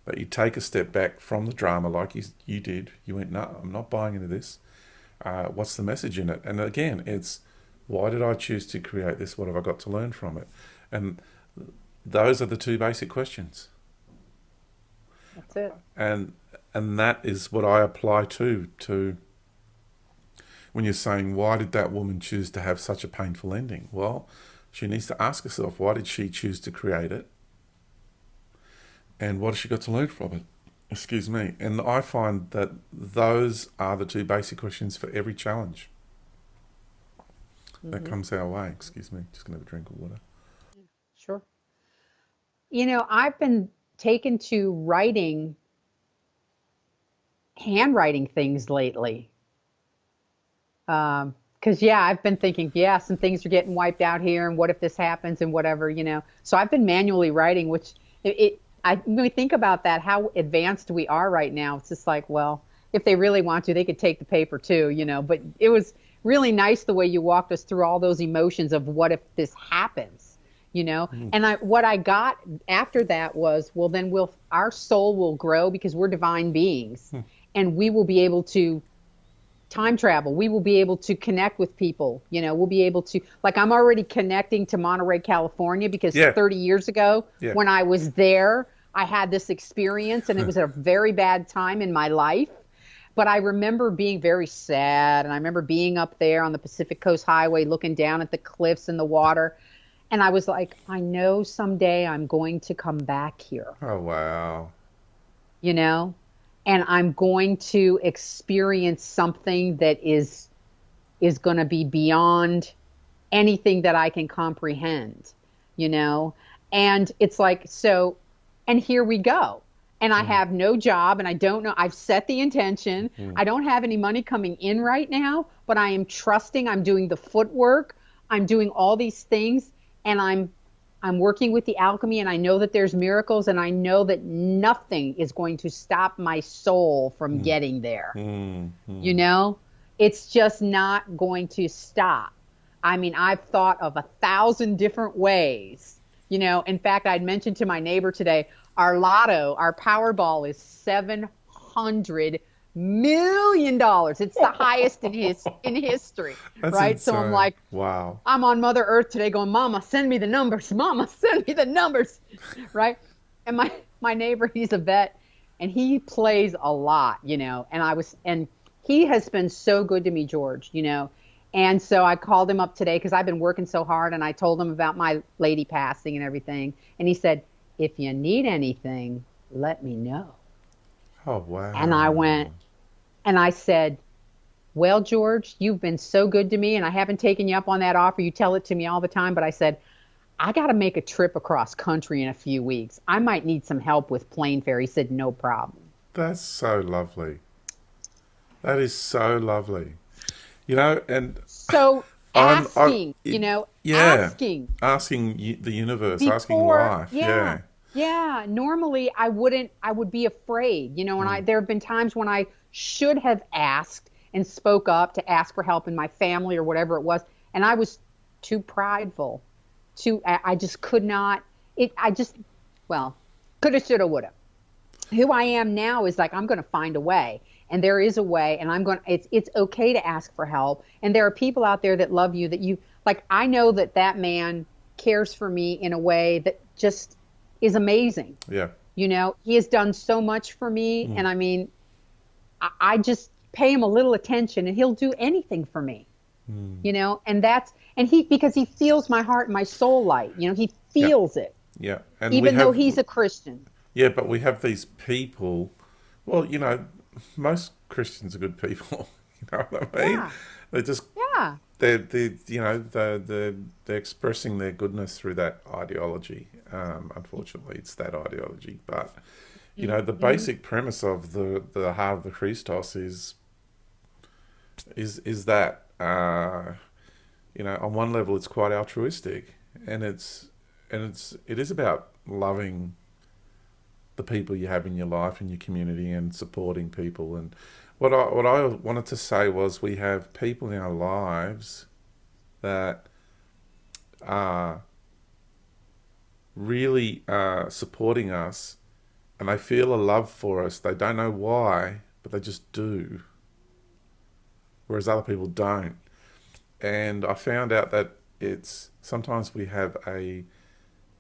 that you take a step back from the drama like you did. You went, no, I'm not buying into this. What's the message in it? And again, it's, why did I choose to create this? What have I got to learn from it? And those are the two basic questions. That's it. And that is what I apply to when you're saying, why did that woman choose to have such a painful ending? Well, she needs to ask herself, why did she choose to create it? And what has she got to learn from it? Excuse me. And I find that those are the two basic questions for every challenge that Mm-hmm. comes our way. Excuse me. Just going to have a drink of water. Sure. I've been taken to writing, handwriting things lately. Because yeah, I've been thinking, yeah, some things are getting wiped out here, and what if this happens, and whatever. So I've been manually writing, which when we think about that, how advanced we are right now, it's just like, well, if they really want to, they could take the paper too. But it was really nice the way you walked us through all those emotions of what if this happens. Mm. And what I got after that was, well, then our soul will grow because we're divine beings, Mm. and we will be able to time travel. We will be able to connect with people. We'll be able to, like, I'm already connecting to Monterey, California, because Yeah. 30 years ago, Yeah. when I was there, I had this experience, and it was a very bad time in my life. But I remember being very sad, and I remember being up there on the Pacific Coast Highway looking down at the cliffs and the water. And I was like, I know someday I'm going to come back here, Oh, wow. you know, and I'm going to experience something that is going to be beyond anything that I can comprehend, you know? And it's like, so, and here we go. And I Mm. have no job, and I don't know. I've set the intention. Mm. I don't have any money coming in right now, but I am trusting. I'm doing the footwork. I'm doing all these things, and I'm working with the alchemy, and I know that there's miracles, and I know that nothing is going to stop my soul from Mm. getting there. Mm. You Mm. know, it's just not going to stop. I mean, I've thought of 1,000 different ways. In fact, I'd mentioned to my neighbor today, our lotto, our Powerball is $700 million. It's the highest in history, That's right? So I'm insane. like, Wow. I'm on Mother Earth today going, Mama, send me the numbers. Mama, send me the numbers, right? And my neighbor, he's a vet, and he plays a lot, and he has been so good to me, George, And so I called him up today because I've been working so hard, and I told him about my lady passing and everything. And he said, if you need anything, let me know. Oh, And I went wow. and I said, well, George, you've been so good to me, and I haven't taken you up on that offer. You tell it to me all the time. But I said, I got to make a trip across country in a few weeks. I might need some help with plane fare. He said, no problem. That's so lovely. That is so lovely. And So I'm, asking, it, yeah, asking asking the universe, asking before, life, yeah, yeah. yeah. Normally I would be afraid, and Mm, there have been times when I should have asked and spoke up to ask for help in my family or whatever it was. And I was too prideful I just could not, well, coulda, shoulda, woulda. Who I am now is like, I'm going to find a way, and there is a way, and it's okay to ask for help. And there are people out there that love you, that you like. I know that man cares for me in a way that just is amazing. yeah. He has done so much for me. Mm, And I mean, I just pay him a little attention and he'll do anything for me, mm, and because he feels my heart and my soul light, he yeah, feels it, yeah. And we even though have, he's a Christian. yeah, but we have these people. Well, most Christians are good people. You know what I mean? Yeah. They just Yeah. they're expressing their goodness through that ideology. Unfortunately, it's that ideology. But the Hmm. basic premise of the heart of the Christos is that on one level it's quite altruistic, and it is about loving the people you have in your life and your community and supporting people. And what I wanted to say was, we have people in our lives that are really supporting us, and they feel a love for us. They don't know why, but they just do, whereas other people don't. And I found out that it's sometimes we have a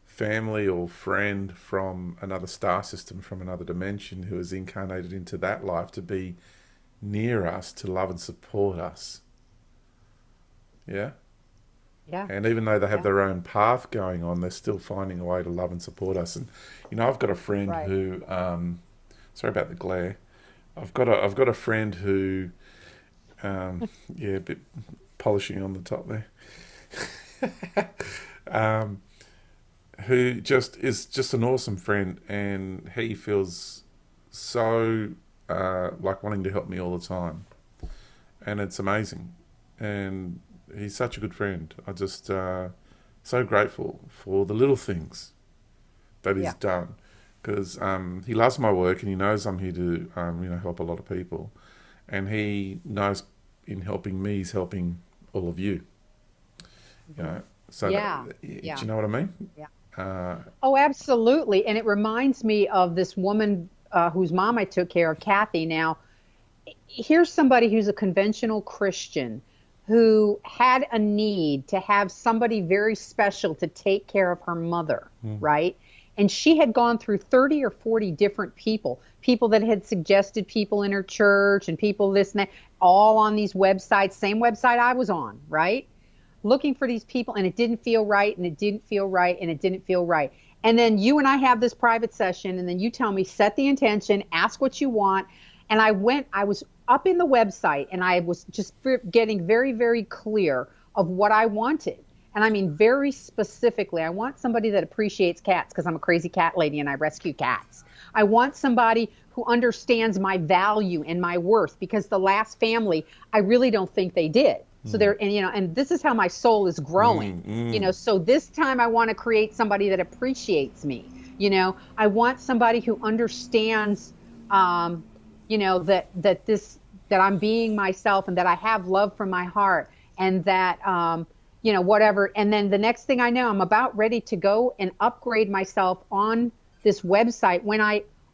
family or friend from another star system, from another dimension, who is incarnated into that life to be near us, to love and support us. Yeah. Yeah. And even though they have Yeah. their own path going on, they're still finding a way to love and support us. And I've got a friend Right. who, sorry about the glare. I've got a friend who, yeah, a bit polishing on the top there, um, who just is just an awesome friend, and he feels so like wanting to help me all the time, and it's amazing. And he's such a good friend. I just so grateful for the little things that he's Yeah. done, because he loves my work, and he knows I'm here to help a lot of people, and he knows in helping me, he's helping all of you. You Hmm. know, so that, Yeah. do Yeah. you know what I mean? Yeah. Uh, Oh, absolutely. And it reminds me of this woman whose mom I took care of, Kathy. Now, here's somebody who's a conventional Christian who had a need to have somebody very special to take care of her mother, mm, right? And she had gone through 30 or 40 different people that had suggested people in her church and people this and that, all on these websites, same website I was on, right? Looking for these people, and it didn't feel right, and it didn't feel right, and it didn't feel right. And then you and I have this private session, and then you tell me, set the intention, ask what you want. And I was up in the website, and I was just getting very, very clear of what I wanted. And I mean, very specifically, I want somebody that appreciates cats because I'm a crazy cat lady and I rescue cats. I want somebody who understands my value and my worth, because the last family, I really don't think they did. So mm, there, and this is how my soul is growing. mm, mm, So this time I want to create somebody that appreciates me. I want somebody who understands, um, that I'm being myself, and that I have love from my heart, and that, whatever. And then the next thing I know, I'm about ready to go and upgrade myself on this website, when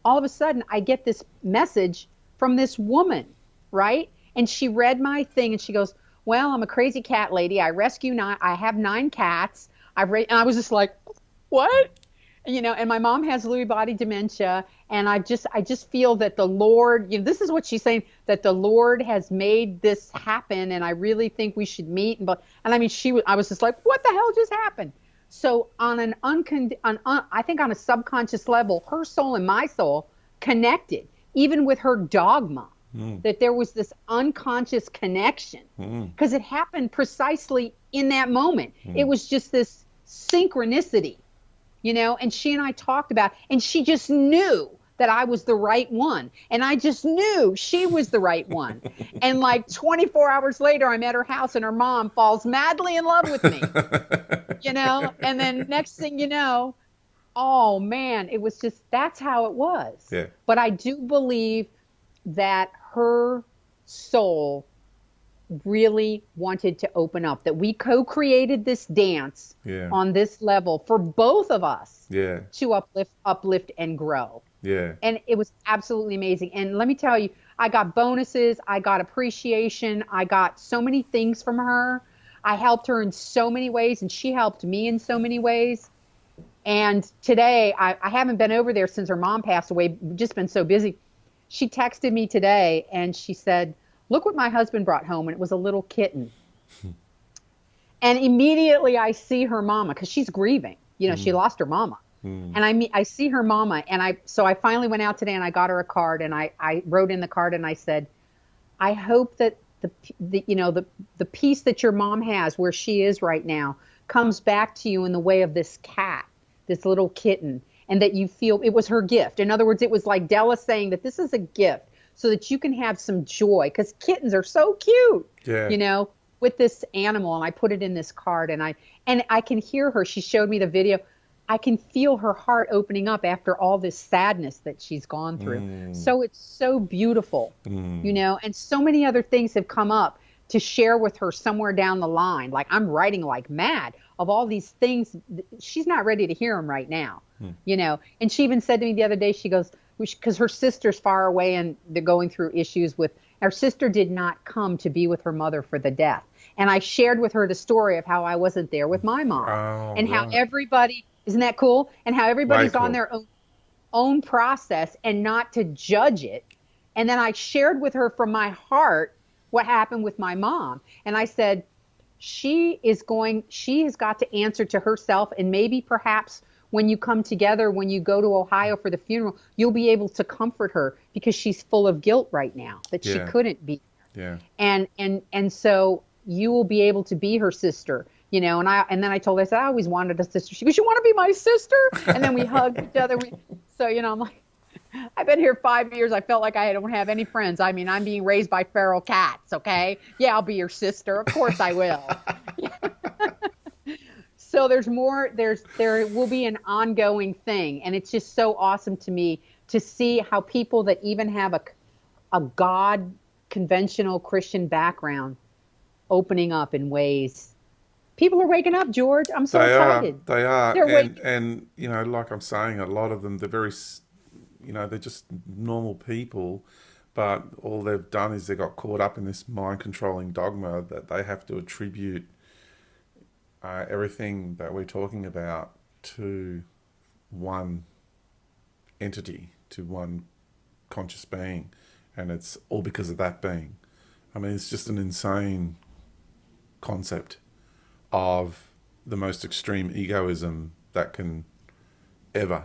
all of a sudden I get this message from this woman, right? And she read my thing, and she goes, well, I'm a crazy cat lady. I have 9 cats. And I was just like, what? And my mom has Lewy body dementia, and I just feel that the Lord, this is what she's saying, that the Lord has made this happen, and I really think we should meet. And I mean, I was just like, what the hell just happened? So on an I think on a subconscious level, her soul and my soul connected, even with her dogma, Mm, that there was this unconscious connection mm, because it happened precisely in that moment. It mm. was just this synchronicity, and she and I talked about, and she just knew that I was the right one. And I just knew she was the right one. And like 24 hours later, I'm at her house and her mom falls madly in love with me, and then next thing you know, oh man, it was just, that's how it was. Yeah, But I do believe that her soul really wanted to open up, that we co-created this dance yeah, on this level for both of us yeah, to uplift and grow. yeah, And it was absolutely amazing. And let me tell you, I got bonuses, I got appreciation, I got so many things from her. I helped her in so many ways, and she helped me in so many ways. And today, I haven't been over there since her mom passed away, just been so busy. She texted me today and she said, look what my husband brought home. And it was a little kitten. And immediately I see her mama because she's grieving. She mm, lost her mama. mm, And I see her mama. And I finally went out today and I got her a card, and I wrote in the card and I said, I hope that the peace that your mom has where she is right now comes back to you in the way of this cat, this little kitten, and that you feel it was her gift. In other words, it was like Della saying that this is a gift so that you can have some joy, because kittens are so cute, yeah, you know, with this animal. And I put it in this card, and I can hear her. She showed me the video. I can feel her heart opening up after all this sadness that she's gone through. mm, So it's so beautiful, mm, and so many other things have come up to share with her somewhere down the line. Like I'm writing like mad of all these things. She's not ready to hear them right now, mm. And she even said to me the other day, she goes, because her sister's far away and they're going through issues with, our sister did not come to be with her mother for the death. And I shared with her the story of how I wasn't there with my mom, Oh, and how right. everybody, isn't that cool? And how Way everybody's on cool. their own process and not to judge it. And then I shared with her from my heart what happened with my mom. And I said, she has got to answer to herself. And maybe perhaps when you come together, when you go to Ohio for the funeral, you'll be able to comfort her, because she's full of guilt right now that she Yeah, couldn't be. yeah. And so you will be able to be her sister, and then I told her, I said, I always wanted a sister. She goes, you want to be my sister? And then we hugged each other. So, I'm like, I've been here 5 years. I felt like I don't have any friends. I mean, I'm being raised by feral cats. Okay. Yeah, I'll be your sister. Of course I will. So there's more, there will be an ongoing thing. And it's just so awesome to me to see how people that even have a God conventional Christian background opening up in ways. People are waking up, George. I'm so excited. They are, They're waking. and like I'm saying, a lot of them, they're very, they're just normal people, but all they've done is they got caught up in this mind controlling dogma that they have to attribute everything that we're talking about to one entity, to one conscious being, and it's all because of that being. I mean, it's just an insane concept of the most extreme egoism that can ever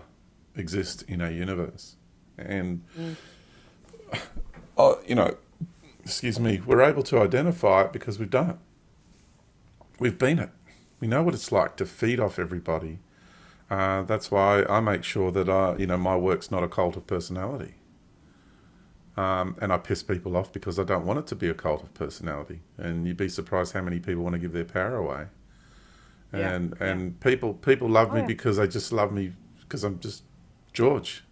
exist in our universe. And, Mm. uh, you know, excuse me, we're able to identify it because we've done it. We've been it. We know what it's like to feed off everybody. That's why I make sure that my work's not a cult of personality. And I piss people off because I don't want it to be a cult of personality. And you'd be surprised how many people want to give their power away. Yeah, And yeah. and people love Oh me yeah. because they just love me because I'm just George.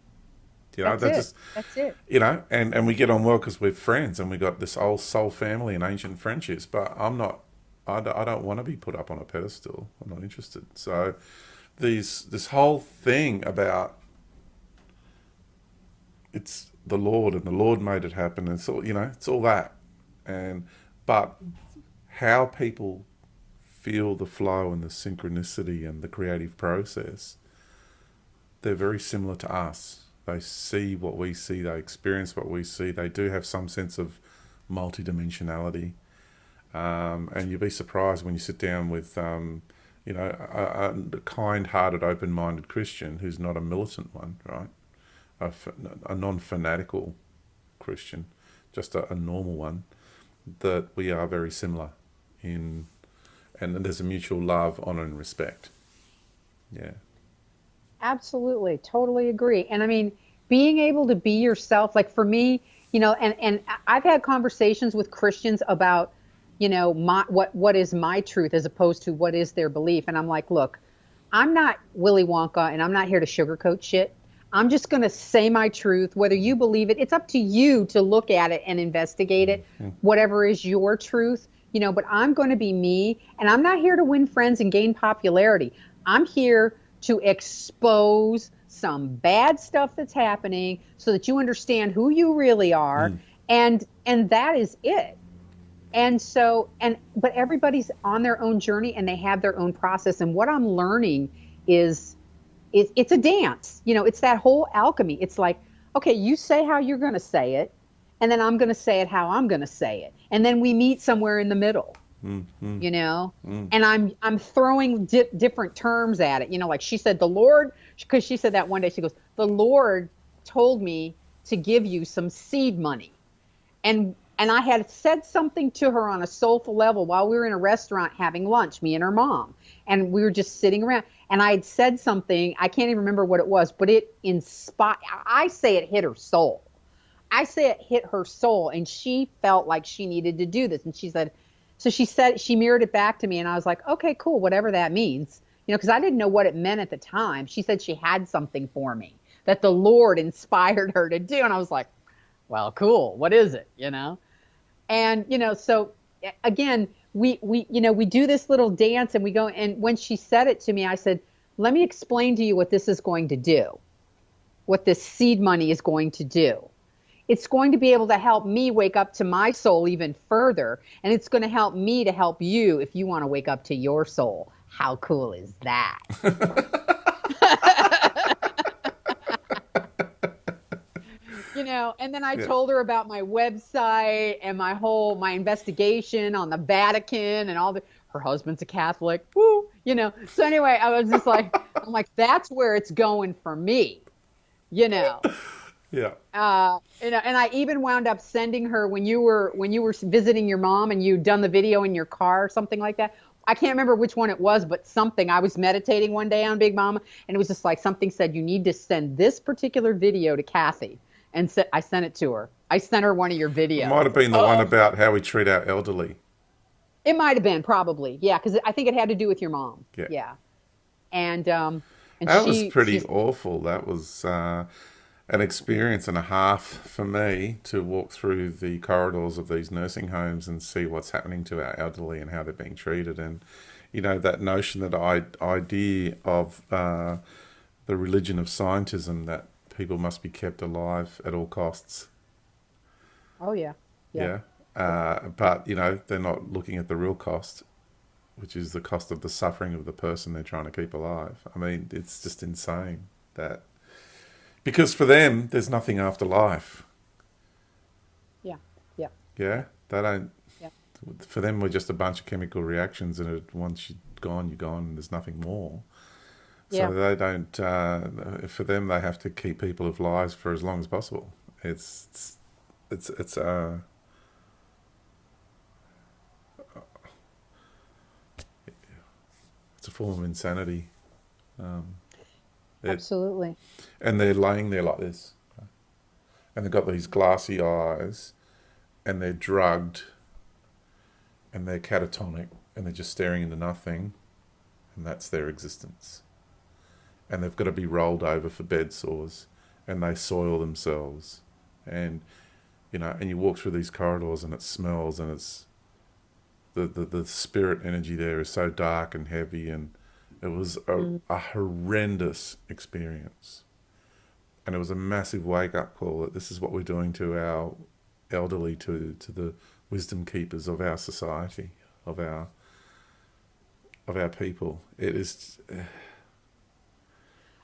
That's They it. just That's it. and we get on well because we're friends and we got this old soul family and ancient friendships. But I'm not. I don't want to be put up on a pedestal. I'm not interested. So this whole thing about it's the Lord and the Lord made it happen, and it's all it's all that, and but how people feel the flow and the synchronicity and the creative process they're very similar to us. They see what we see, they experience what we see. They do have some sense of multidimensionality. And you'd be surprised when you sit down with, a kind-hearted, open-minded Christian who's not a militant one, right? A non-fanatical Christian, just a normal one, that we are very similar in, and there's a mutual love, honor, and respect. Yeah. Absolutely, totally agree. And I mean, being able to be yourself, like for me, and I've had conversations with Christians about, my what is my truth as opposed to what is their belief. And I'm like, look, I'm not Willy Wonka and I'm not here to sugarcoat shit. I'm just going to say my truth, whether you believe it. It's up to you to look at it and investigate it, whatever is your truth, but I'm going to be me. And I'm not here to win friends and gain popularity. I'm here to expose some bad stuff that's happening so that you understand who you really are. And that is it. And so, but everybody's on their own journey and they have their own process. And what I'm learning is it's a dance. It's that whole alchemy. It's like, okay, you say how you're going to say it, and then I'm going to say it how I'm going to say it. And then we meet somewhere in the middle. And I'm throwing different terms at it, like she said, the Lord, because she said that one day, she goes, the Lord told me to give you some seed money. And I had said something to her on a soulful level while we were in a restaurant having lunch, me and her mom, and we were just sitting around, and I had said something, I can't even remember what it was, but it inspired, I say it hit her soul. I say it hit her soul, and she felt like she needed to do this. And she said, she mirrored it back to me, and I was like, okay, cool, whatever that means. Because I didn't know what it meant at the time. She said she had something for me that the Lord inspired her to do. And I was like, well, cool, what is it, And, so again, we do this little dance and we go, and when she said it to me, I said, let me explain to you what this is going to do, what this seed money is going to do. It's going to be able to help me wake up to my soul even further. And it's going to help me to help you if you want to wake up to your soul. How cool is that? And then I told her about my website and my investigation on the Vatican and her husband's a Catholic. Woo, So anyway, I was just like, I'm like, that's where it's going for me, Yeah. And I even wound up sending her when you were visiting your mom and you'd done the video in your car or something like that. I can't remember which one it was, but something. I was meditating one day on Big Mama, and it was just like something said, you need to send this particular video to Kathy. And so I sent it to her. I sent her one of your It videos. might have been the one about how we treat our elderly. It might have been, probably. Yeah, because I think it had to do with your mom. Yeah. Yeah. And that was pretty awful. That was an experience and a half for me to walk through the corridors of these nursing homes and see what's happening to our elderly and how they're being treated. And, that notion, that idea of the religion of scientism, that people must be kept alive at all costs. Oh, yeah. Yeah. But, they're not looking at the real cost, which is the cost of the suffering of the person they're trying to keep alive. I mean, it's just insane that, because for them, there's nothing after life. Yeah. Yeah. Yeah. They don't, Yeah. for them, we're just a bunch of chemical reactions, and once you're gone, and there's nothing more. So they don't, for them, they have to keep people alive for as long as possible. It's a form of insanity. Absolutely. And they're laying there like this, and they've got these glassy eyes, and they're drugged, and they're catatonic, and they're just staring into nothing, and that's their existence. And they've got to be rolled over for bed sores, and they soil themselves, and and you walk through these corridors, and it smells, and it's the spirit energy there is so dark and heavy, and it was a horrendous experience. And it was a massive wake-up call that this is what we're doing to our elderly, to the wisdom keepers of our society, of our people. It is...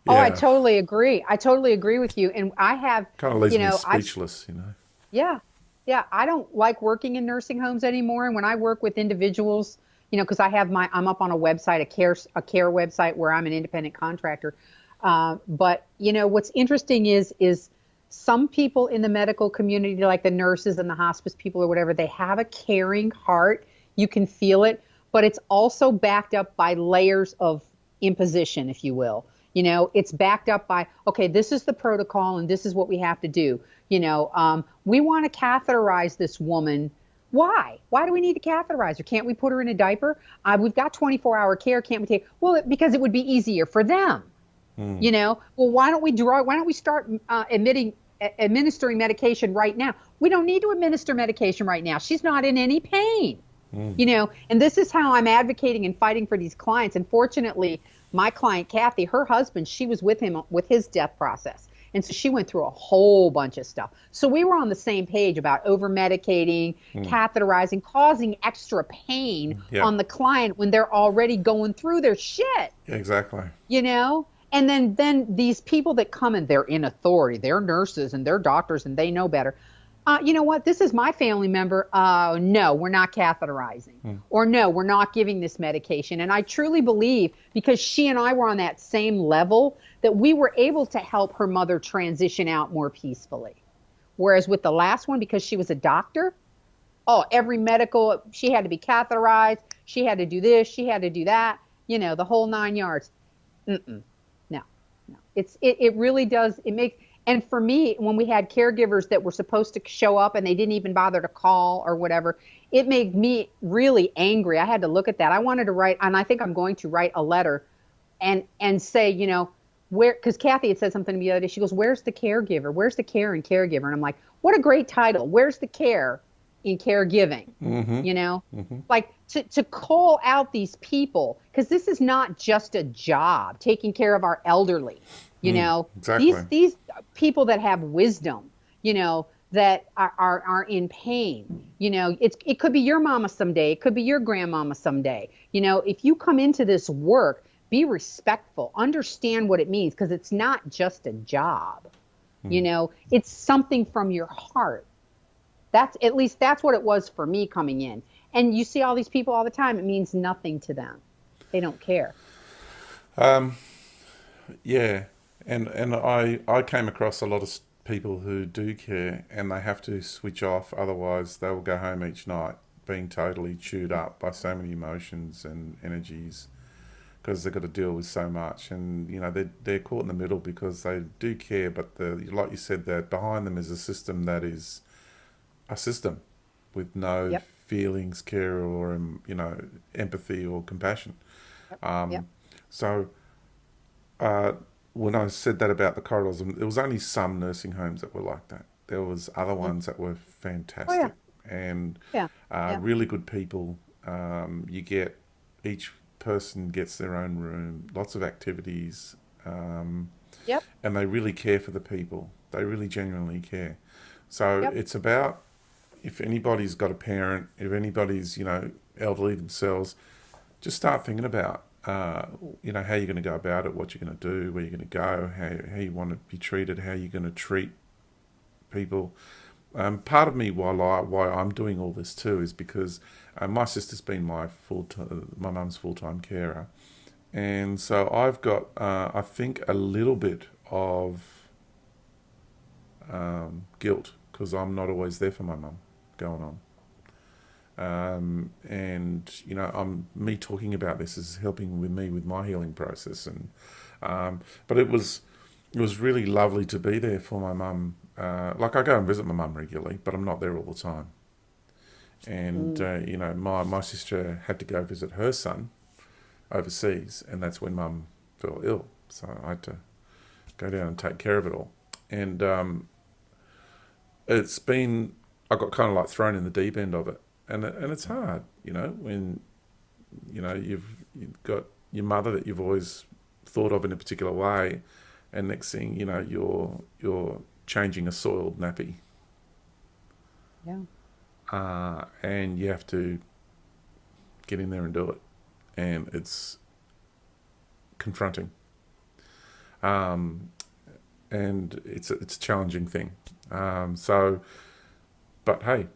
Oh, I Yeah, totally agree. I totally agree with you. And I have, kind of leaves you me know, I speechless, you know. yeah. Yeah, I don't like working in nursing homes anymore. And when I work with individuals, because I'm up on a website, a care website where I'm an independent contractor. But what's interesting is some people in the medical community, like the nurses and the hospice people or whatever, they have a caring heart. You can feel it, but it's also backed up by layers of imposition, if you will. It's backed up by, okay, this is the protocol and this is what we have to do. We want to catheterize this woman. Why? Why do we need to catheterize her? Can't we put her in a diaper? We've got 24-hour care. Can't we take? Well, because it would be easier for them. Mm, Well, why don't we start administering medication right now? We don't need to administer medication right now. She's not in any pain. mm, And this is how I'm advocating and fighting for these clients. And fortunately, my client Kathy, her husband, she was with him with his death process. And so she went through a whole bunch of stuff. So we were on the same page about over medicating, mm. catheterizing, causing extra pain Yeah, on the client when they're already going through their shit, yeah, exactly. you know? And then these people that come and they're in authority, they're nurses and they're doctors and they know better. You know what? This is my family member. No, we're not catheterizing. Mm, Or no, we're not giving this medication. And I truly believe, because she and I were on that same level, that we were able to help her mother transition out more peacefully. Whereas with the last one, because she was a doctor, every medical, she had to be catheterized. She had to do this. She had to do that. The whole 9 yards. Mm-mm. No, no. It really does. It makes, and for me, when we had caregivers that were supposed to show up and they didn't even bother to call or whatever, it made me really angry. I had to look at that. I wanted to write, and I think I'm going to write a letter and say, where, because Kathy had said something to me the other day. She goes, "Where's the caregiver? Where's the care and caregiver?" And I'm like, what a great title. Where's the care in caregiving? mm-hmm, You know, mm-hmm. like to call out these people, because this is not just a job, taking care of our elderly. You Mm, know, exactly. these people that have wisdom, that are in pain. It could be your mama someday. It could be your grandmama someday. If you come into this work, be respectful, understand what it means, because it's not just a job. Mm. It's something from your heart. That's, at least that's what it was for me coming in. And you see all these people all the time. It means nothing to them. They don't care. Um, yeah, and I came across a lot of people who do care, and they have to switch off, otherwise they will go home each night being totally chewed up by so many emotions and energies, because they've got to deal with so much, and they're caught in the middle because they do care, but like you said, that behind them is a system that is a system with no Yep. feelings, care, or empathy or compassion. Yep. Yep. Um, so uh, when I said that about the corridors, there was only some nursing homes that were like that. There was other Mhm. ones that were Oh yeah. fantastic and Yeah. Yeah. really good people. You get each person gets their own room, lots of activities, um, Yep. and they really care for the people. They really genuinely care. So Yep. it's about, if anybody's got a parent, if anybody's elderly themselves, just start thinking about how you're going to go about it, what you're going to do, where you're going to go, how you want to be treated, how you're going to treat people. Part of me, why I'm doing all this too, is because my sister's been my mum's full time carer, and so I've got I think a little bit of guilt because I'm not always there for my mum going on. And I'm me talking about this is helping with me with my healing process, and but it was really lovely to be there for my mum. Like I go and visit my mum regularly, but I'm not there all the time. And Mm. my sister had to go visit her son overseas, and that's when mum fell ill. So I had to go down and take care of it all. And it's been I got kind of like thrown in the deep end of it, and it's hard, when you've got your mother that you've always thought of in a particular way, and next thing you're changing a soiled nappy, Yeah. and you have to get in there and do it, and it's confronting. and it's a challenging thing. So, but hey,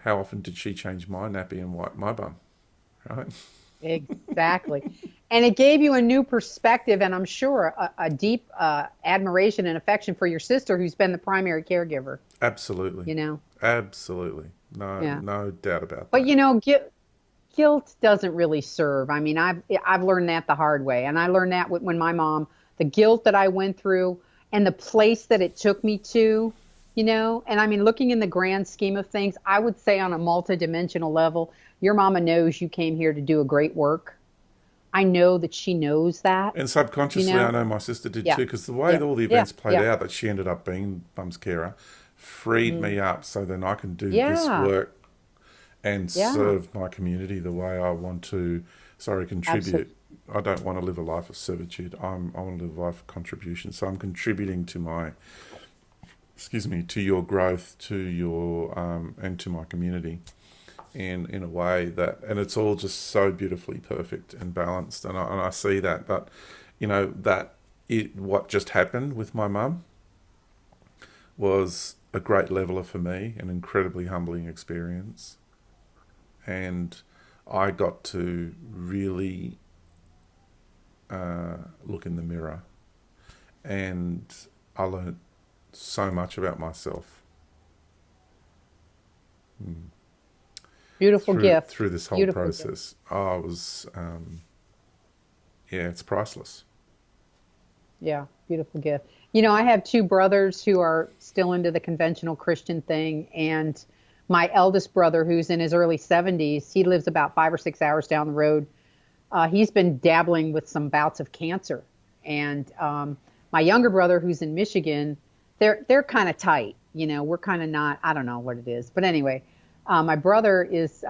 how often did she change my nappy and wipe my bum, right? Exactly. And it gave you a new perspective, and I'm sure a deep admiration and affection for your sister, who's been the primary caregiver, Absolutely, you know? absolutely, Yeah. no doubt about But that. you know, guilt doesn't really serve. I mean, I've learned that the hard way, and I learned that when my mom, the guilt that I went through, and the place that it took me to, you know. And I mean, looking in the grand scheme of things, I would say on a multidimensional level, your mama knows you came here to do a great work. I know that she knows that, And you subconsciously, I know. know my sister did Yeah, too, because the way yeah, all the yeah, events played yeah, out, that she ended up being Bum's carer, freed mm, me up so then I can do this yeah, work and yeah, serve my community the way I want to. Sorry, absolutely. contribute. I don't want to live a life of servitude. I want to live a life of contribution. So I'm contributing to my, excuse me, to your growth, to your and to my community in a way that, and it's all just so beautifully perfect and balanced, and I see that. But you know that what just happened with my mum was a great leveler for me, an incredibly humbling experience, and I got to really look in the mirror, and I learned so much about myself Beautiful gift. through this whole Beautiful gift. process. I was yeah, it's priceless. Yeah, beautiful gift. You know, I have two brothers who are still into the conventional Christian thing, and my eldest brother, who's in his early 70s, he lives about 5 or 6 hours down the road. He's been dabbling with some bouts of cancer, and my younger brother, who's in Michigan, they're kind of tight. You know, we're kind of not. I don't know what it is, but anyway, my brother is.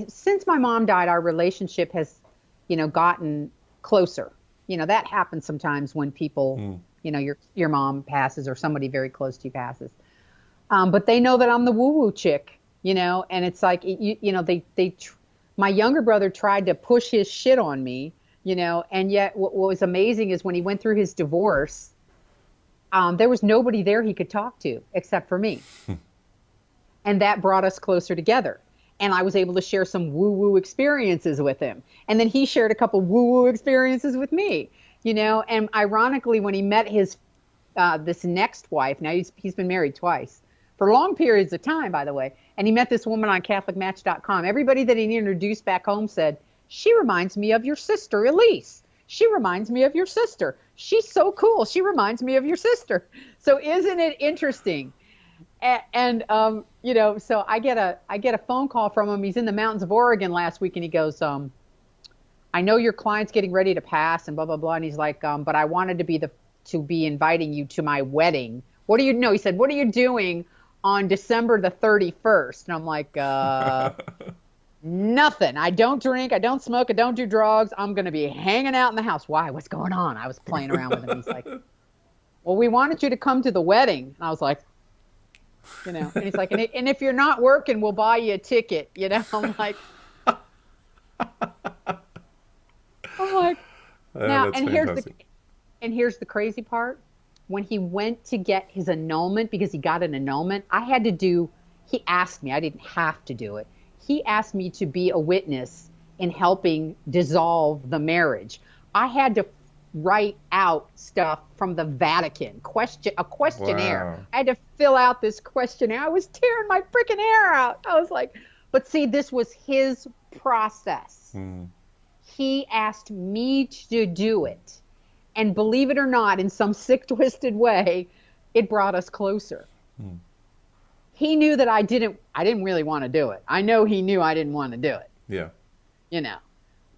Since my mom died, our relationship has, you know, gotten closer. You know, that happens sometimes when people, Mm. you know, your mom passes or somebody very close to you passes. But they know that I'm the woo woo chick, you know, and it's like you know my younger brother tried to push his shit on me, you know, and yet what was amazing is when he went through his divorce, there was nobody there he could talk to except for me, and that brought us closer together. And I was able to share some woo woo experiences with him. And then he shared a couple woo woo experiences with me, you know. And ironically, when he met his this next wife, now he's been married twice for long periods of time, by the way. And he met this woman on CatholicMatch.com. Everybody that he introduced back home said, "She reminds me of your sister, Elise. She reminds me of your sister. She's so cool. She reminds me of your sister." So isn't it interesting? And you know, so I get a phone call from him. He's in the mountains of Oregon last week, and he goes, "I know your client's getting ready to pass, and blah blah blah." And he's like, "But I wanted to be inviting you to my wedding. What do you know?" He said, "What are you doing on December the 31st?" And I'm like, "Nothing. I don't drink. I don't smoke. I don't do drugs. I'm gonna be hanging out in the house." Why? What's going on? I was playing around with him. He's like, "Well, we wanted you to come to the wedding." And I was like, you know, and he's like, and if you're not working, we'll buy you a ticket, you know. I'm like now, That's fantastic. and here's the crazy part. When he went to get his annulment, because he got an annulment, he asked me, I didn't have to do it. He asked me to be a witness in helping dissolve the marriage. I had to write out stuff from the Vatican, a questionnaire. Wow. I had to fill out this questionnaire. I was tearing my freaking hair out. I was like, but see, this was his process. Mm. He asked me to do it. And believe it or not, in some sick, twisted way, it brought us closer. Mm. He knew that I didn't really want to do it. I know he knew I didn't want to do it, Yeah. you know,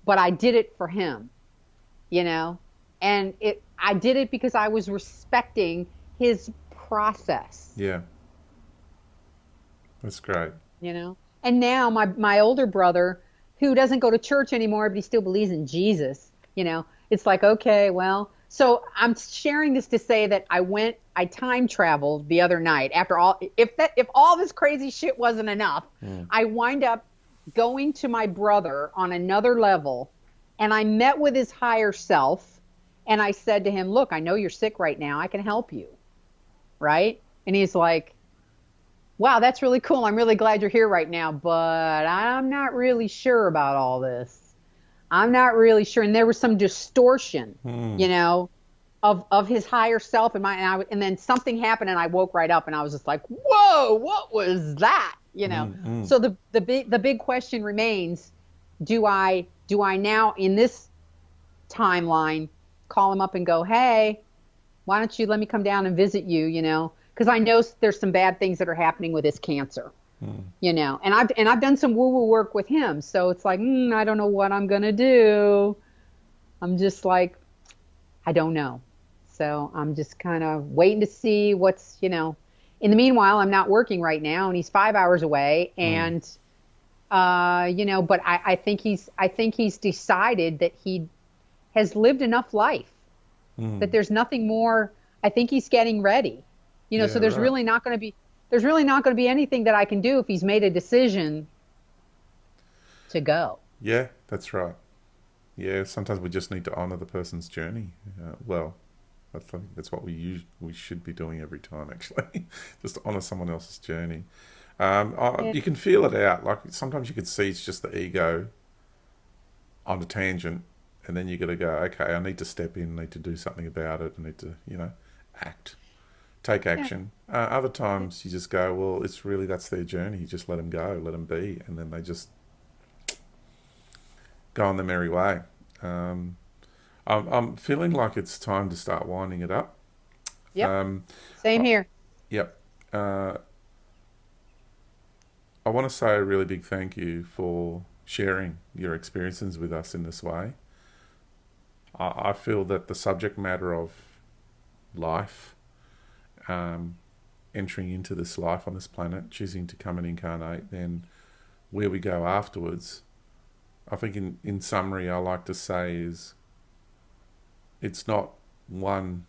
but I did it for him, you know, and I did it because I was respecting his process, Yeah. That's great. you know. And now my older brother, who doesn't go to church anymore, but he still believes in Jesus, you know, it's like, okay, well, so I'm sharing this to say that I time traveled the other night after if all this crazy shit wasn't enough, Mm. I wind up going to my brother on another level, and I met with his higher self, And I said to him, look, I know you're sick right now. I can help you. Right. And he's like, wow, that's really cool. I'm really glad you're here right now, but I'm not really sure about all this. I'm not really sure. And there was some distortion, Mm, you know, of his higher self and and then something happened and I woke right up and I was just like, whoa, what was that? mm, mm. So the big question remains, do I now in this timeline call him up and go, hey, why don't you let me come down and visit you, because I know there's some bad things that are happening with his cancer, and I've done some woo woo work with him, so it's like, I don't know what I'm gonna do. I'm just like, I don't know. So I'm just kind of waiting to see what's. In the meanwhile, I'm not working right now, and he's 5 hours away, Mm, and but I think he's decided that he has lived enough life, that mm. there's nothing more. I think he's getting ready. Yeah, So right. there's really not going to be anything that I can do if he's made a decision to go. Yeah, that's right. Yeah, sometimes we just need to honour the person's journey. Well, I think that's what we should be doing every time, actually, just to honour someone else's journey. Yeah. You can feel it out. Like sometimes you can see it's just the ego on a tangent, and then you got to go, okay, I need to step in, need to do something about it, I need to, act, take Yeah. action. Other times you just go, well, it's really that's their journey. You just let them go, let them be, and then they just go on their merry way. Um, I'm feeling like it's time to start winding it up. Yep. Um, Same uh, here. yep. I want to say a really big thank you for sharing your experiences with us in this way. I feel that the subject matter of life, um, entering into this life on this planet, choosing to come and incarnate, then where we go afterwards, I think in summary, I like to say is it's not one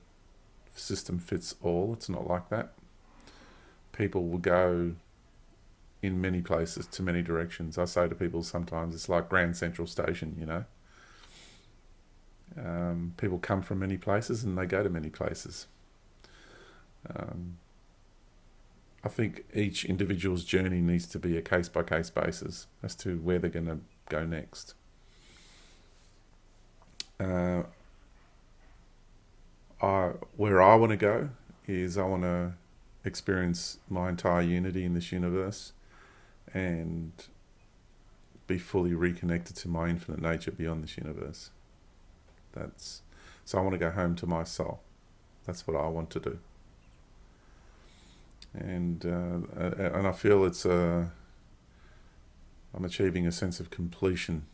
system fits all. It's not like that. People will go in many places to many directions. I say to people sometimes it's like Grand Central Station. People come from many places and they go to many places. Um, I think each individual's journey needs to be a case by case basis as to where they're going to go next. Uh, where I want to go is I want to experience my entire unity in this universe and be fully reconnected to my infinite nature beyond this universe. That's so I want to go home to my soul. That's what I want to do, and I feel I'm achieving a sense of completion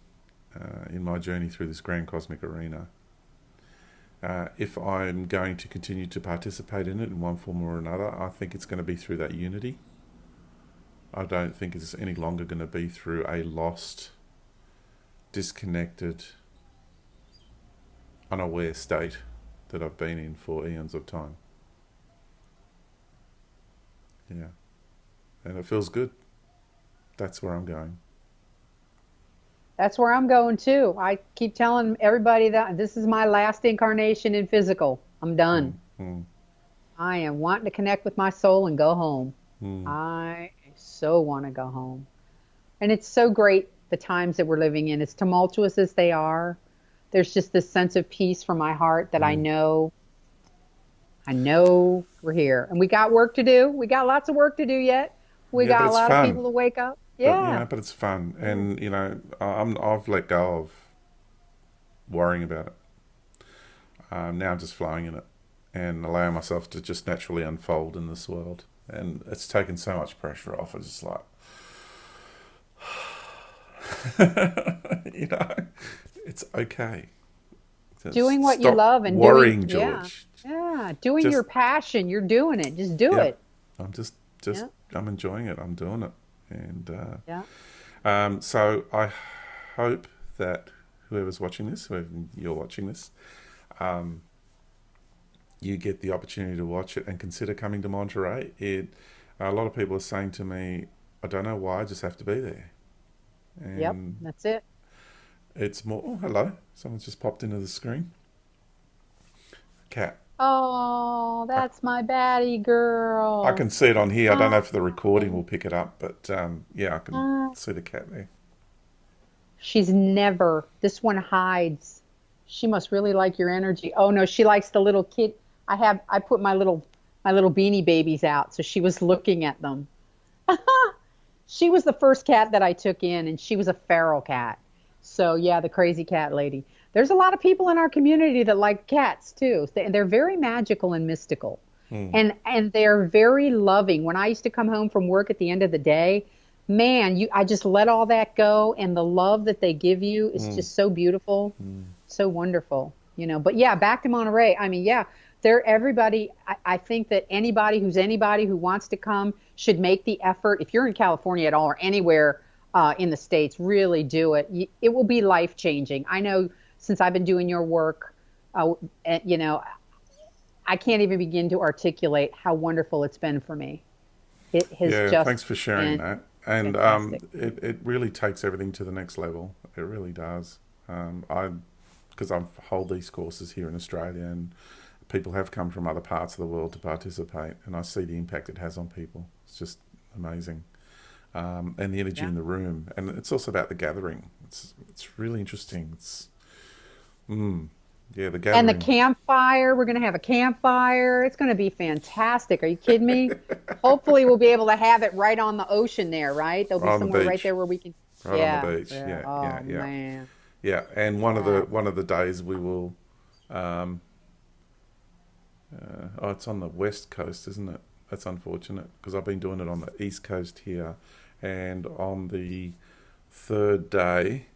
in my journey through this grand cosmic arena. If I'm going to continue to participate in it in one form or another, I think it's going to be through that unity. I don't think it's any longer going to be through a lost, disconnected, unaware state that I've been in for eons of time. Yeah. And it feels good. That's where I'm going. That's where I'm going too. I keep telling everybody that this is my last incarnation in physical. I'm Mm, done. mm, I am wanting to connect with my soul and go home. mm. I so want to go home. And it's so great the times that we're living in. As tumultuous as they are, there's just this sense of peace from my heart that I Mm. know, I know we're here. And we got work to do. We got lots of work to do yet. We Yeah, but got a it's lot of fun. people to wake up. But Yeah. but it's fun, Yeah. and I've let go of worrying about it. Now I'm just flowing in it and allowing myself to just naturally unfold in this world. And it's taken so much pressure off. It's just like, you know, it's okay. Doing Just what you stop love and doing, worrying, yeah. George. Yeah. Doing Just your passion. You're doing it. Just do yep. it. I'm just Yeah. I'm enjoying it. I'm doing it, and Yeah. so I hope that whoever's watching this, whoever you're watching this, um, you get the opportunity to watch it and consider coming to Monterey. A lot of people are saying to me, I don't know why, I just have to be there. Yep. And That's it. it's more, oh, hello, someone's just popped into the screen. cat. Oh, I, that's my baddie I girl. can see it on here. I don't know if the recording Oh, will pick it up, but yeah, I can uh, see the cat there. she's never, this one hides. She must really like your energy. Oh no, she likes the little kid. I put my little beanie babies out, so she was looking at them. She was the first cat that I took in, and she was a feral cat. So yeah, the crazy cat lady. There's a lot of people in our community that like cats too. They're very magical and mystical, Mm, and they're very loving. When I used to come home from work at the end of the day, man, I just let all that go, and the love that they give you is mm, just so beautiful, mm. so wonderful. But yeah, back to Monterey. I mean, yeah, they're everybody. I think that anybody who wants to come should make the effort. If you're in California at all or anywhere in the States, really do it. It will be life changing. I know since I've been doing your work, uh, I can't even begin to articulate how wonderful it's been for me. It has Yeah, just thanks for sharing been that. And fantastic. it really takes everything to the next level. It really does. I because I hold these courses here in Australia, and people have come from other parts of the world to participate, and I see the impact it has on people. It's just amazing, and the energy Yeah. in the room, and it's also about the gathering. It's really interesting. Yeah, the And the gathering campfire, we're going to have a campfire. It's going to be fantastic. Are you kidding me? Hopefully, we'll be able to have it right on the ocean there, right? There'll be right on the somewhere right beach, there where we can. right on the Yeah, beach. yeah. Yeah, yeah, Oh, yeah, man. yeah. And Yeah. one of the days we will. Um, oh, it's on the west coast, isn't it? That's unfortunate because I've been doing it on the east coast here, and on the third day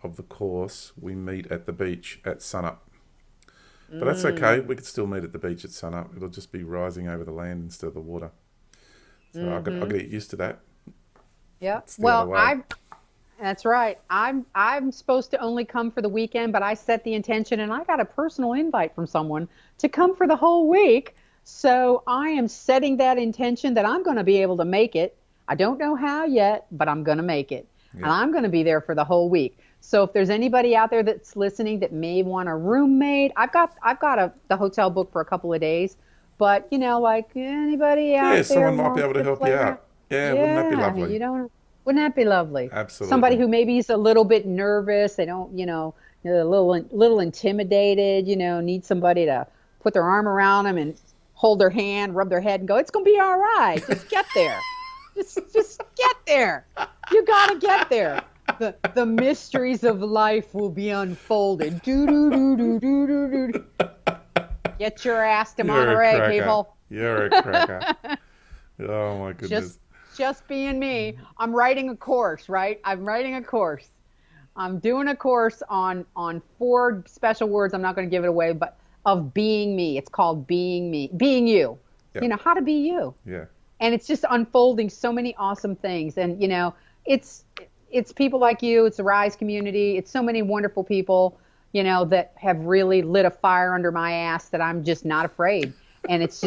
of the course, we meet at the beach at sunup. But that's okay. Mm, We could still meet at the beach at sunup. It'll just be rising over the land instead of the water. So I got mm-hmm. to get used to that. Yeah. It's the other Well, way. that's right. I'm supposed to only come for the weekend, but I set the intention and I got a personal invite from someone to come for the whole week. So I am setting that intention that I'm going to be able to make it. I don't know how yet, but I'm going to make it. And Yeah. I'm going to be there for the whole week. So if there's anybody out there that's listening that may want a roommate, I've got the hotel booked for a couple of days. But like anybody Yeah, out there someone might be wants able to to help you play around. out. Yeah, wouldn't that be Yeah, lovely? wouldn't that be lovely? Somebody Absolutely. who maybe is a little bit nervous, they don't, they're a little intimidated, need somebody to put their arm around them and hold their hand, rub their head and go, it's going to be all right. Just get there. Just get there. You got to get there. The mysteries of life will be unfolded. Do do do do do do do. Get your ass to You're a Monterey, cracker. people. You're a cracker. Oh my just goodness. just being me. I'm writing a course, right? I'm writing a course. I'm doing a course on four special words. I'm not going to give it away, but of being me. It's called being me, being you. Yeah, How to be you. yeah. And it's just unfolding so many awesome things. And it's it's people like you. It's the Rise community. It's so many wonderful people, that have really lit a fire under my ass that I'm just not afraid. And it's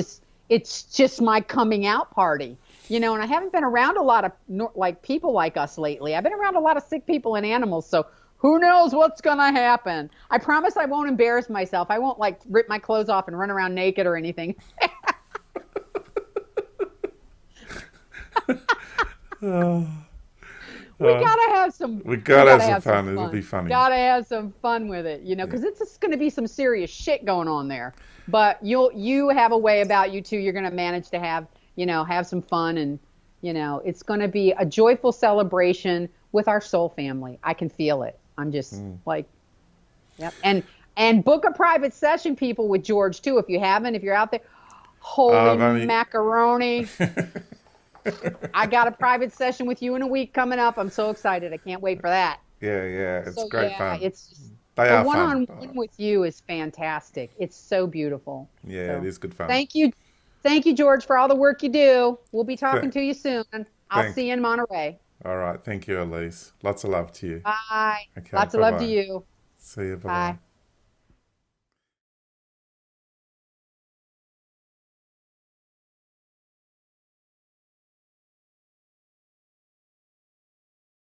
just my coming out party. And I haven't been around a lot of like people like us lately. I've been around a lot of sick people and animals, so who knows what's gonna happen? I promise I won't embarrass myself. I won't like rip my clothes off and run around naked or anything. Oh, We oh. gotta have some. We We gotta have gotta some have some fun. It'll be fun. funny. Gotta have some fun with it, Yeah. because it's just gonna be some serious shit going on there. But you have a way about you too. You're gonna manage to have some fun, and it's gonna be a joyful celebration with our soul family. I can feel it. I'm just Mm. like, yep. And book a private session, people, with George too. If you haven't, if you're out there, holy I've only. macaroni. I got a private session with you in a week coming up. I'm so excited. I can't wait for that. Yeah, yeah. It's So great yeah, fun. it's just They the are fun. one-on-one with you is fantastic. It's so beautiful. Yeah, it So is good fun. thank you. Thank you, George, for all the work you do. We'll be talking Th- to you soon. I'll see thank. you in Monterey. All right. Thank you, Elise. Lots of love to you. Bye. Okay. Lots of Bye love to bye. you. See you. Bye bye. Bye.